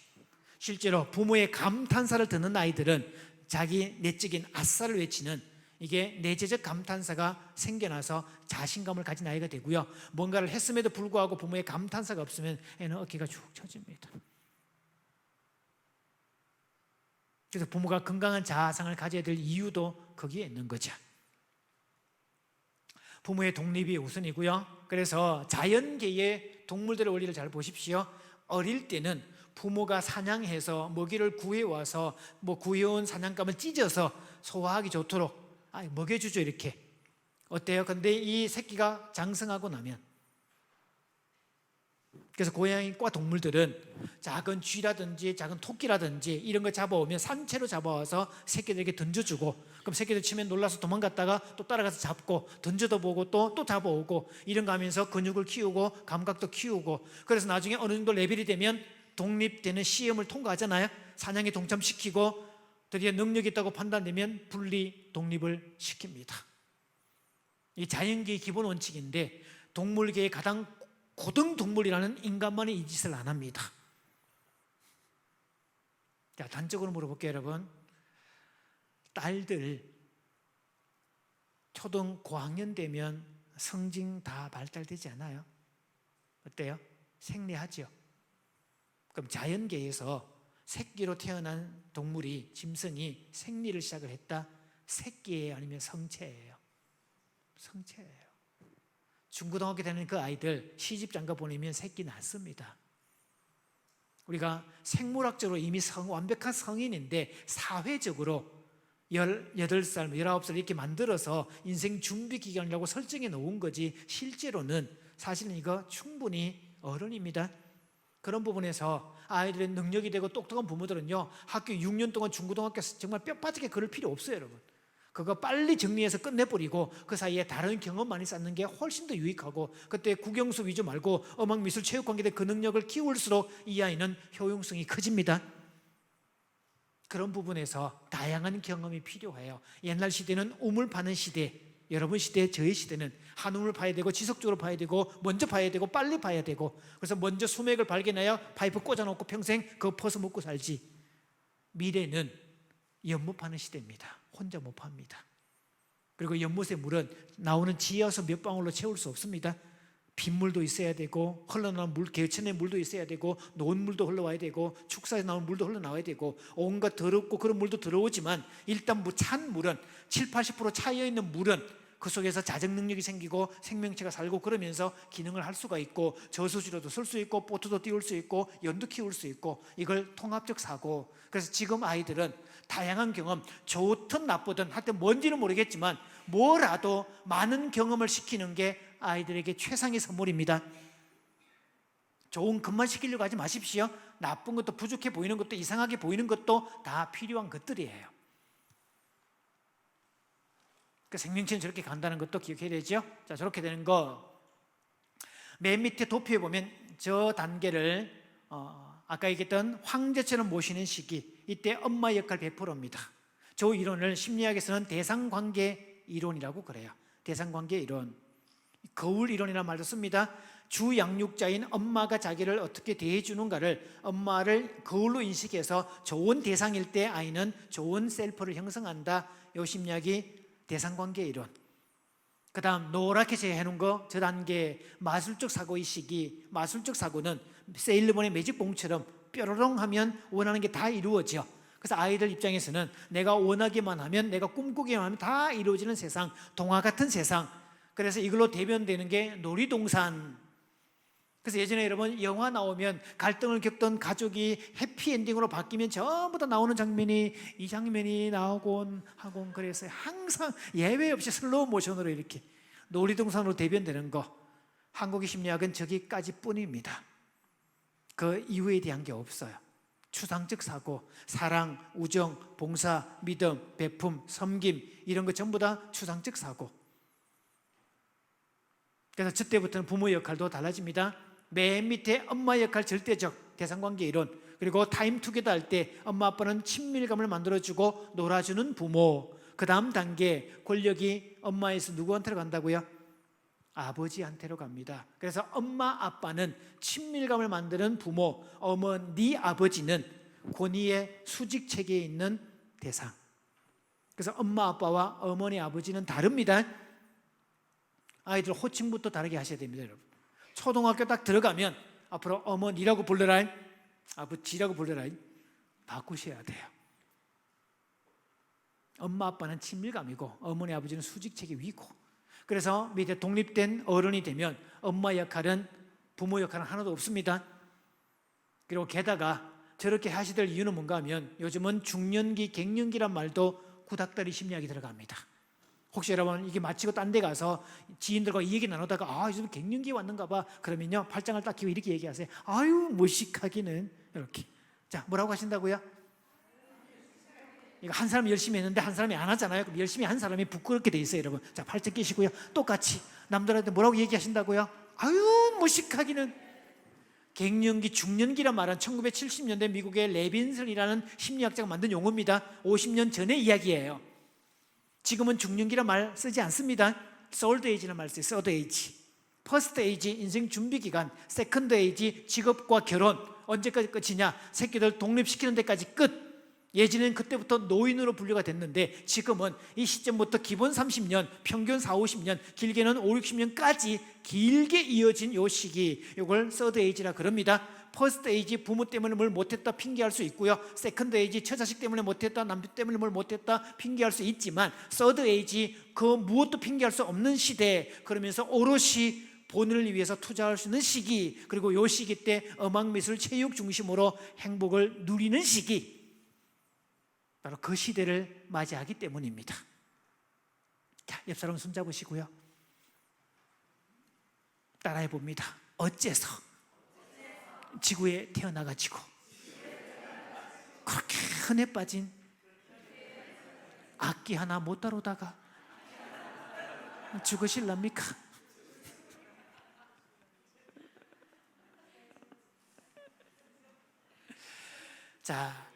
실제로 부모의 감탄사를 듣는 아이들은 자기 내적인 아싸를 외치는, 이게 내재적 감탄사가 생겨나서 자신감을 가진 아이가 되고요. 뭔가를 했음에도 불구하고 부모의 감탄사가 없으면 애는 어깨가 축 처집니다. 그래서 부모가 건강한 자아상을 가져야 될 이유도 거기에 있는 거죠. 부모의 독립이 우선이고요. 그래서 자연계의 동물들의 원리를 잘 보십시오. 어릴 때는 부모가 사냥해서 먹이를 구해와서 구해온 사냥감을 찢어서 소화하기 좋도록 먹여주죠. 이렇게 어때요? 근데 이 새끼가 장성하고 나면, 그래서 고양이과 동물들은 작은 쥐라든지 작은 토끼라든지 이런 거 잡아오면 산채로 잡아와서 새끼들에게 던져주고, 그럼 새끼들 치면 놀라서 도망갔다가 또 따라가서 잡고 던져도 보고 또 잡아오고, 이런 거 하면서 근육을 키우고 감각도 키우고, 그래서 나중에 어느 정도 레벨이 되면 독립되는 시험을 통과하잖아요. 사냥에 동참시키고 드디어 능력이 있다고 판단되면 분리 독립을 시킵니다. 이 자연계의 기본 원칙인데 동물계의 가장 고등 동물이라는 인간만이 이 짓을 안 합니다. 자, 단적으로 물어볼게요, 여러분. 딸들 초등 고학년 되면 성징 다 발달되지 않아요? 어때요? 생리하죠. 그럼 자연계에서 새끼로 태어난 동물이, 짐승이 생리를 시작을 했다? 새끼예요, 아니면 성체예요? 성체예요. 중고등학교 되는 그 아이들 시집 장가 보내면 새끼 낳습니다. 우리가 생물학적으로 이미 완벽한 성인인데 사회적으로 18살, 19살 이렇게 만들어서 인생 준비 기간이라고 설정해 놓은 거지, 실제로는 사실은 이거 충분히 어른입니다. 그런 부분에서 아이들의 능력이 되고 똑똑한 부모들은요, 학교 6년 동안 중고등학교 정말 뼈 빠지게 그럴 필요 없어요, 여러분. 그거 빨리 정리해서 끝내버리고 그 사이에 다른 경험 많이 쌓는 게 훨씬 더 유익하고, 그때 국영수 위주 말고 음악미술 체육관계대 그 능력을 키울수록 이 아이는 효용성이 커집니다. 그런 부분에서 다양한 경험이 필요해요. 옛날 시대는 우물 파는 시대, 여러분 시대, 저희 시대는 한 우물 파야 되고 지속적으로 파야 되고 먼저 파야 되고 빨리 파야 되고, 그래서 먼저 수맥을 발견해야 파이프 꽂아놓고 평생 그거 퍼서 먹고 살지. 미래는 연못 파는 시대입니다. 혼자 못 팝니다. 그리고 연못의 물은 나오는 지하수 몇 방울로 채울 수 없습니다. 빗물도 있어야 되고 흘러나오는 물, 개천의 물도 있어야 되고 논물도 흘러와야 되고 축사에서 나오는 물도 흘러나와야 되고, 온갖 더럽고 그런 물도 들어오지만 일단 찬 물은 70-80% 차여있는 물은 그 속에서 자정 능력이 생기고 생명체가 살고 그러면서 기능을 할 수가 있고, 저수지로도 쓸 수 있고 보트도 띄울 수 있고 연도 키울 수 있고, 이걸 통합적 사고. 그래서 지금 아이들은 다양한 경험, 좋든 나쁘든 하여튼 뭔지는 모르겠지만 뭐라도 많은 경험을 시키는 게 아이들에게 최상의 선물입니다. 좋은 것만 시키려고 하지 마십시오. 나쁜 것도, 부족해 보이는 것도, 이상하게 보이는 것도 다 필요한 것들이에요. 그 생명체는 저렇게 간다는 것도 기억해야 되죠. 자, 저렇게 되는 거 맨 밑에 도표에 보면 저 단계를 아까 얘기했던 황제처럼 모시는 시기, 이때 엄마 역할 100%입니다. 저 이론을 심리학에서는 대상관계 이론이라고 그래요. 대상관계 이론, 거울 이론이라는 말도 씁니다. 주 양육자인 엄마가 자기를 어떻게 대해주는가를, 엄마를 거울로 인식해서 좋은 대상일 때 아이는 좋은 셀프를 형성한다. 요 심리학이 대상관계 이론. 그 다음 노랗게 해놓은 거, 저 단계 마술적 사고의 시기. 마술적 사고는 세일러문의 매직봉처럼 뾰로롱 하면 원하는 게 다 이루어져. 그래서 아이들 입장에서는 내가 원하기만 하면, 내가 꿈꾸기만 하면 다 이루어지는 세상, 동화 같은 세상. 그래서 이걸로 대변되는 게 놀이동산. 그래서 예전에 여러분 영화 나오면 갈등을 겪던 가족이 해피엔딩으로 바뀌면 전부 다 나오는 장면이, 이 장면이 나오곤 하곤, 그래서 항상 예외 없이 슬로우 모션으로 이렇게 놀이동산으로 대변되는 거. 한국의 심리학은 저기까지 뿐입니다. 그 이후에 대한 게 없어요. 추상적 사고, 사랑, 우정, 봉사, 믿음, 베품, 섬김, 이런 거 전부 다 추상적 사고. 그래서 저때부터는 부모 역할도 달라집니다. 맨 밑에 엄마 역할 절대적 대상관계 이론, 그리고 타임 투게더 할 때 엄마 아빠는 친밀감을 만들어주고 놀아주는 부모. 그 다음 단계 권력이 엄마에서 누구한테로 간다고요? 아버지한테로 갑니다. 그래서 엄마 아빠는 친밀감을 만드는 부모, 어머니 아버지는 권위의 수직 체계에 있는 대상. 그래서 엄마 아빠와 어머니 아버지는 다릅니다. 아이들 호칭부터 다르게 하셔야 됩니다, 여러분. 초등학교 딱 들어가면 앞으로 어머니라고 불러라, 아버지라고 불러라, 바꾸셔야 돼요. 엄마 아빠는 친밀감이고 어머니 아버지는 수직체계 위고. 그래서 밑에 독립된 어른이 되면 엄마 역할은, 부모 역할은 하나도 없습니다. 그리고 게다가 저렇게 하시될 이유는 뭔가 하면 요즘은 중년기, 갱년기란 말도 구닥다리 심리학이 들어갑니다. 혹시 여러분 이게 마치고 딴 데 가서 지인들과 이 얘기 나누다가 요즘 갱년기 왔는가 봐 그러면요 팔짱을 딱 끼고 이렇게 얘기하세요. 아유 무식하기는. 이렇게. 자, 뭐라고 하신다고요? 이거 한 사람이 열심히 했는데 한 사람이 안 하잖아요. 그럼 열심히 한 사람이 부끄럽게 돼 있어요, 여러분. 자, 팔짱 끼시고요. 똑같이 남들한테 뭐라고 얘기하신다고요? 아유 무식하기는. 갱년기, 중년기란 말은 1970년대 미국의 레빈슨이라는 심리학자가 만든 용어입니다. 50년 전의 이야기예요. 지금은 중년기란 말 쓰지 않습니다. 솔드 에이지라는 말 써요. 서드 에이지. 퍼스트 에이지, 인생 준비 기간. 세컨드 에이지, 직업과 결혼. 언제까지 끝이냐? 새끼들 독립시키는 데까지 끝. 예전에는 그때부터 노인으로 분류가 됐는데 지금은 이 시점부터 기본 30년, 평균 4, 50년, 길게는 5, 60년까지 길게 이어진 요 시기, 이걸 서드 에이지라 그럽니다. 퍼스트 에이지, 부모 때문에 뭘 못했다 핑계할 수 있고요. 세컨드 에이지, 처자식 때문에 못했다, 남편 때문에 뭘 못했다 핑계할 수 있지만 서드 에이지, 그 무엇도 핑계할 수 없는 시대, 그러면서 오롯이 본인을 위해서 투자할 수 있는 시기, 그리고 요 시기 때 음악미술 체육 중심으로 행복을 누리는 시기, 바로 그 시대를 맞이하기 때문입니다. 자, 옆 사람 손잡으시고요. 따라해 봅니다. 어째서 지구에 태어나가지고 그렇게 흔해 빠진 악기 하나 못 다루다가 죽으실랍니까? 자,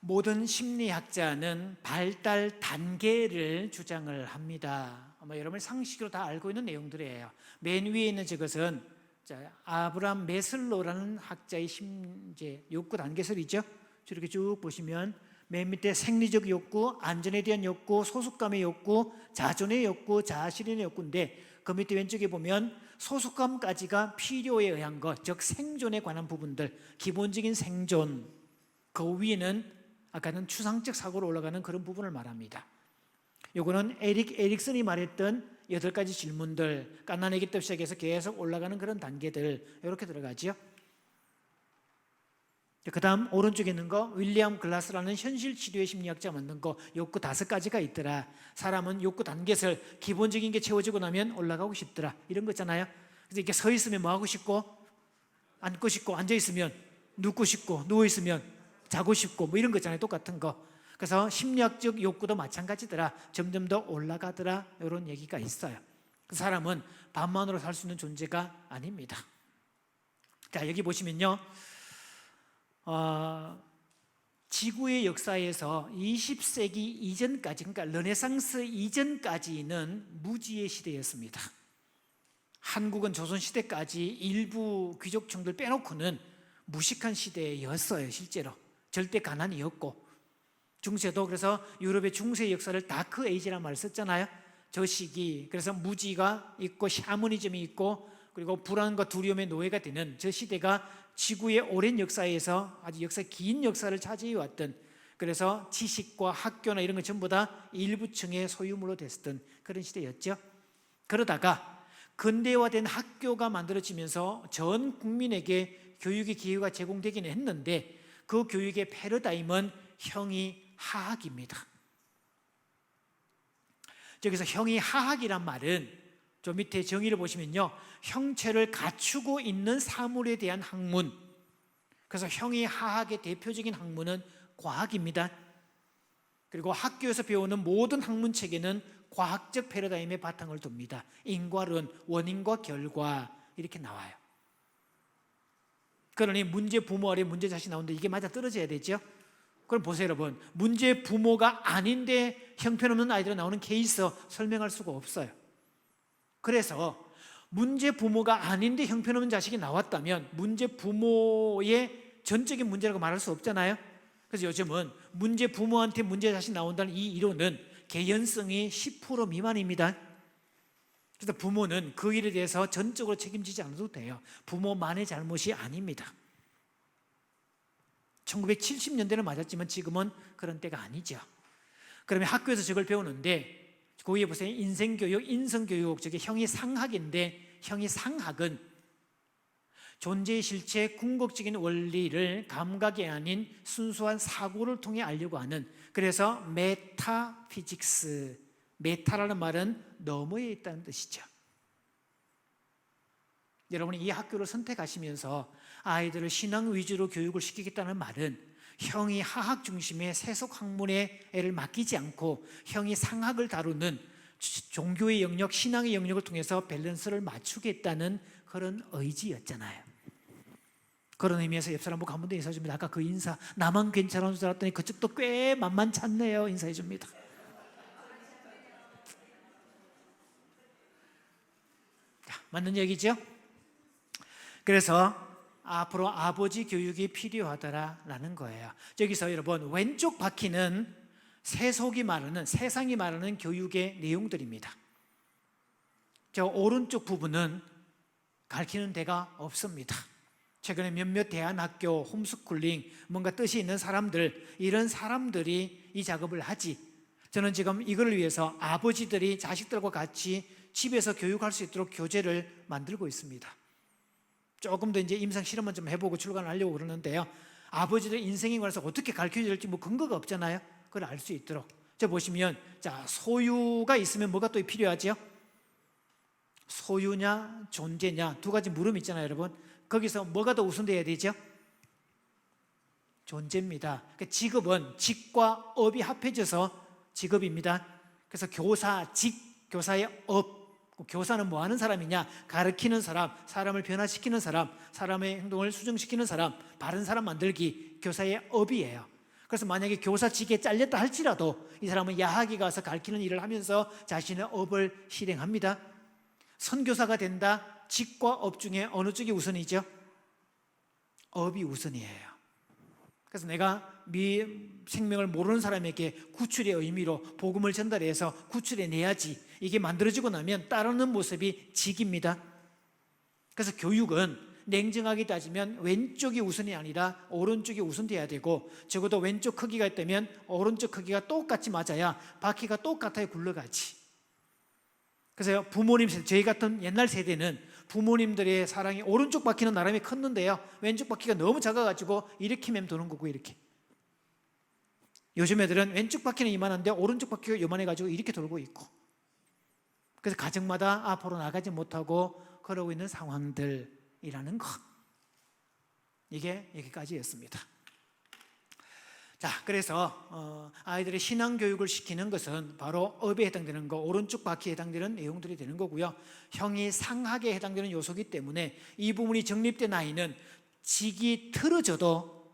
모든 심리학자는 발달 단계를 주장을 합니다. 아마 여러분 상식으로 다 알고 있는 내용들이에요. 맨 위에 있는 저것은 아브라함 메슬로라는 학자의 욕구 단계설이죠. 이렇게 쭉 보시면 맨 밑에 생리적 욕구, 안전에 대한 욕구, 소속감의 욕구, 자존의 욕구, 자아실현의 욕구인데 그 밑에 왼쪽에 보면 소속감까지가 필요에 의한 것, 즉 생존에 관한 부분들, 기본적인 생존. 그 위에는 아까는 추상적 사고로 올라가는 그런 부분을 말합니다. 요거는 에릭슨이 말했던 8가지 질문들, 갓난아기 때부터 시작해서 계속 올라가는 그런 단계들, 이렇게 들어가죠. 그 다음 오른쪽에 있는 거 윌리엄 글라스라는 현실치료의 심리학자 만든 거 욕구 5가지가 있더라. 사람은 욕구 단계설 기본적인 게 채워지고 나면 올라가고 싶더라. 이런 거 있잖아요. 그래서 이렇게 서 있으면 뭐 하고 싶고, 앉고 싶고, 앉아 있으면 눕고 싶고, 누워 있으면 자고 싶고, 뭐 이런 거 있잖아요. 똑같은 거. 그래서 심리학적 욕구도 마찬가지더라. 점점 더 올라가더라. 이런 얘기가 있어요. 그 사람은 밥만으로 살 수 있는 존재가 아닙니다. 자, 여기 보시면요, 지구의 역사에서 20세기 이전까지, 그러니까 르네상스 이전까지는 무지의 시대였습니다. 한국은 조선시대까지 일부 귀족층들 빼놓고는 무식한 시대였어요. 실제로 절대 가난이었고, 중세도 그래서 유럽의 중세 역사를 다크 에이지라는 말을 썼잖아요. 저 시기, 그래서 무지가 있고 샤머니즘이 있고 그리고 불안과 두려움의 노예가 되는 저 시대가 지구의 오랜 역사에서 아주 긴 역사를 차지해왔던, 그래서 지식과 학교나 이런 건 전부 다 일부층의 소유물로 됐었던 그런 시대였죠. 그러다가 근대화된 학교가 만들어지면서 전 국민에게 교육의 기회가 제공되기는 했는데 그 교육의 패러다임은 형이하학입니다. 여기서 형이하학이란 말은 저 밑에 정의를 보시면요, 형체를 갖추고 있는 사물에 대한 학문. 그래서 형이하학의 대표적인 학문은 과학입니다. 그리고 학교에서 배우는 모든 학문 체계는 과학적 패러다임에 바탕을 둡니다. 인과론, 원인과 결과 이렇게 나와요. 그러니 문제 부모 아래 문제 자식 나오는데 이게 맞아 떨어져야 되죠. 그럼 보세요 여러분, 문제 부모가 아닌데 형편없는 아이들이 나오는 케이스 설명할 수가 없어요. 그래서 문제 부모가 아닌데 형편없는 자식이 나왔다면 문제 부모의 전적인 문제라고 말할 수 없잖아요. 그래서 요즘은 문제 부모한테 문제 자식 나온다는 이 이론은 개연성이 10% 미만입니다. 그래서 부모는 그 일에 대해서 전적으로 책임지지 않아도 돼요. 부모만의 잘못이 아닙니다. 1970년대는 맞았지만 지금은 그런 때가 아니죠. 그러면 학교에서 저걸 배우는데 그 위에 보세요. 인생교육, 인성교육, 저게 형이상학인데 형이상학은 존재의 실체, 궁극적인 원리를 감각이 아닌 순수한 사고를 통해 알려고 하는, 그래서 메타피직스, 메타라는 말은 너머에 있다는 뜻이죠. 여러분이 이 학교를 선택하시면서 아이들을 신앙 위주로 교육을 시키겠다는 말은 형이 하학 중심의 세속 학문에 애를 맡기지 않고 형이 상학을 다루는 종교의 영역, 신앙의 영역을 통해서 밸런스를 맞추겠다는 그런 의지였잖아요. 그런 의미에서 옆 사람 보고 한 번 더 인사해 줍니다. 아까 그 인사, 나만 괜찮은 줄 알았더니 그쪽도 꽤 만만치 않네요. 인사해 줍니다. 맞는 얘기죠? 그래서 앞으로 아버지 교육이 필요하다라는 거예요. 여기서 여러분, 왼쪽 바퀴는 세속이 말하는, 세상이 말하는 교육의 내용들입니다. 저 오른쪽 부분은 가르치는 데가 없습니다. 최근에 몇몇 대안학교, 홈스쿨링, 뭔가 뜻이 있는 사람들, 이런 사람들이 이 작업을 하지. 저는 지금 이걸 위해서 아버지들이 자식들과 같이 집에서 교육할 수 있도록 교재를 만들고 있습니다. 조금 더 이제 임상 실험만 좀 해보고 출간하려고 그러는데요. 아버지들 인생에 관해서 어떻게 가르쳐야 될지 뭐 근거가 없잖아요. 그걸 알 수 있도록. 저 보시면, 자, 소유가 있으면 뭐가 또 필요하죠? 소유냐, 존재냐, 두 가지 물음이 있잖아요, 여러분. 거기서 뭐가 더 우선돼야 되죠? 존재입니다. 직업은 직과 업이 합해져서 직업입니다. 그래서 교사, 직, 교사의 업. 교사는 뭐 하는 사람이냐? 가르치는 사람, 사람을 변화시키는 사람, 사람의 행동을 수정시키는 사람, 바른 사람 만들기, 교사의 업이에요. 그래서 만약에 교사직에 잘렸다 할지라도 이 사람은 야학에 가서 가르치는 일을 하면서 자신의 업을 실행합니다. 선교사가 된다, 직과 업 중에 어느 쪽이 우선이죠? 업이 우선이에요. 그래서 내가 생명을 모르는 사람에게 구출의 의미로 복음을 전달해서 구출해내야지, 이게 만들어지고 나면 따르는 모습이 직입니다. 그래서 교육은 냉정하게 따지면 왼쪽이 우선이 아니라 오른쪽이 우선돼야 되고, 적어도 왼쪽 크기가 있다면 오른쪽 크기가 똑같이 맞아야 바퀴가 똑같아야 굴러가지. 그래서 부모님 세대, 저희 같은 옛날 세대는 부모님들의 사랑이 오른쪽 바퀴는 나름이 컸는데요, 왼쪽 바퀴가 너무 작아가지고 이렇게 맴도는 거고, 이렇게. 요즘 애들은 왼쪽 바퀴는 이만한데 오른쪽 바퀴가 요만해가지고 이렇게 돌고 있고, 그래서 가정마다 앞으로 나가지 못하고 그러고 있는 상황들이라는 것. 이게 여기까지였습니다. 자, 그래서 아이들의 신앙 교육을 시키는 것은 바로 업에 해당되는 거, 오른쪽 바퀴에 해당되는 내용들이 되는 거고요. 형이 상학에 해당되는 요소이기 때문에 이 부분이 정립된 아이는 직이 틀어져도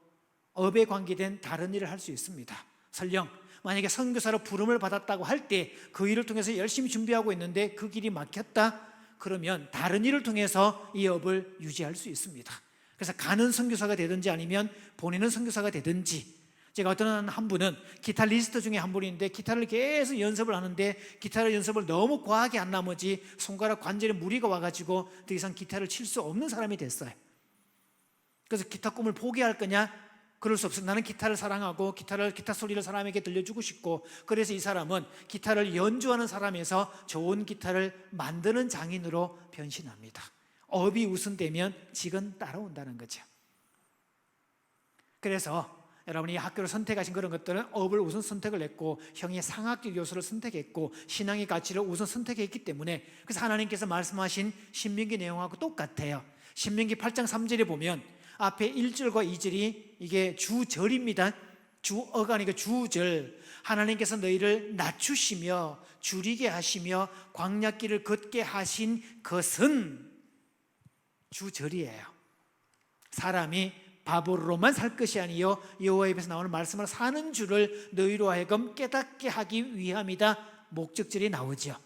업에 관계된 다른 일을 할 수 있습니다. 설령 만약에 선교사로 부름을 받았다고 할 때 그 일을 통해서 열심히 준비하고 있는데 그 길이 막혔다, 그러면 다른 일을 통해서 이 업을 유지할 수 있습니다. 그래서 가는 선교사가 되든지 아니면 본인은 선교사가 되든지. 제가 어떤 한 분은 기타리스트 중에 한 분인데 기타를 계속 연습을 하는데 기타를 연습을 너무 과하게 한 나머지 손가락 관절에 무리가 와가지고 더 이상 기타를 칠 수 없는 사람이 됐어요. 그래서 기타 꿈을 포기할 거냐? 그럴 수 없어요. 나는 기타를 사랑하고 기타 소리를 사람에게 들려주고 싶고, 그래서 이 사람은 기타를 연주하는 사람에서 좋은 기타를 만드는 장인으로 변신합니다. 업이 우선되면 직은 따라온다는 거죠. 그래서 여러분이 학교를 선택하신 그런 것들은 업을 우선 선택을 했고, 형의 상학적 요소를 선택했고, 신앙의 가치를 우선 선택했기 때문에, 그래서 하나님께서 말씀하신 신명기 내용하고 똑같아요. 신명기 8장 3절에 보면 앞에 1절과 2절이 이게 주절입니다. 주어가 아니고 주절. 하나님께서 너희를 낮추시며 줄이게 하시며 광야길을 걷게 하신 것은 주절이에요. 사람이 밥으로만 살 것이 아니요 여호와 입에서 나오는 말씀을 사는 줄을 너희로 하여금 깨닫게 하기 위함이다. 목적절이 나오죠.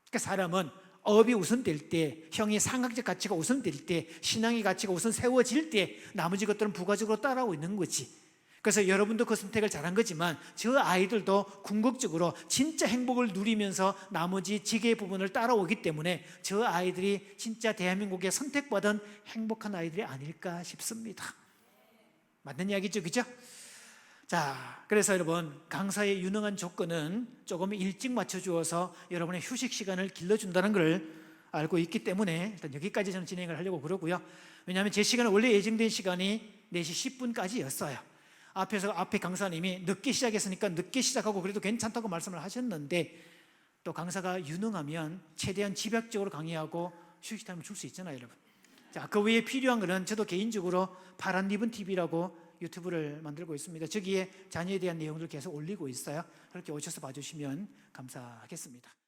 그러니까 사람은 업이 우선될 때, 형의 상학적 가치가 우선될 때, 신앙의 가치가 우선 세워질 때 나머지 것들은 부가적으로 따라오고 있는 거지. 그래서 여러분도 그 선택을 잘한 거지만 저 아이들도 궁극적으로 진짜 행복을 누리면서 나머지 지게의 부분을 따라오기 때문에 저 아이들이 진짜 대한민국에 선택받은 행복한 아이들이 아닐까 싶습니다. 맞는 이야기죠, 그죠? 자, 그래서 여러분, 강사의 유능한 조건은 조금 일찍 맞춰주어서 여러분의 휴식 시간을 길러준다는 걸 알고 있기 때문에 일단 여기까지 저는 진행을 하려고 그러고요. 왜냐하면 제 시간은 원래 예정된 시간이 4시 10분까지였어요. 앞에 강사님이 늦게 시작했으니까 늦게 시작하고 그래도 괜찮다고 말씀을 하셨는데, 또 강사가 유능하면 최대한 집약적으로 강의하고 휴식 타임을 줄 수 있잖아요, 여러분. 자, 그 외에 필요한 거는 저도 개인적으로 파란 리본 TV라고 유튜브를 만들고 있습니다. 저기에 자녀에 대한 내용들을 계속 올리고 있어요. 그렇게 오셔서 봐주시면 감사하겠습니다.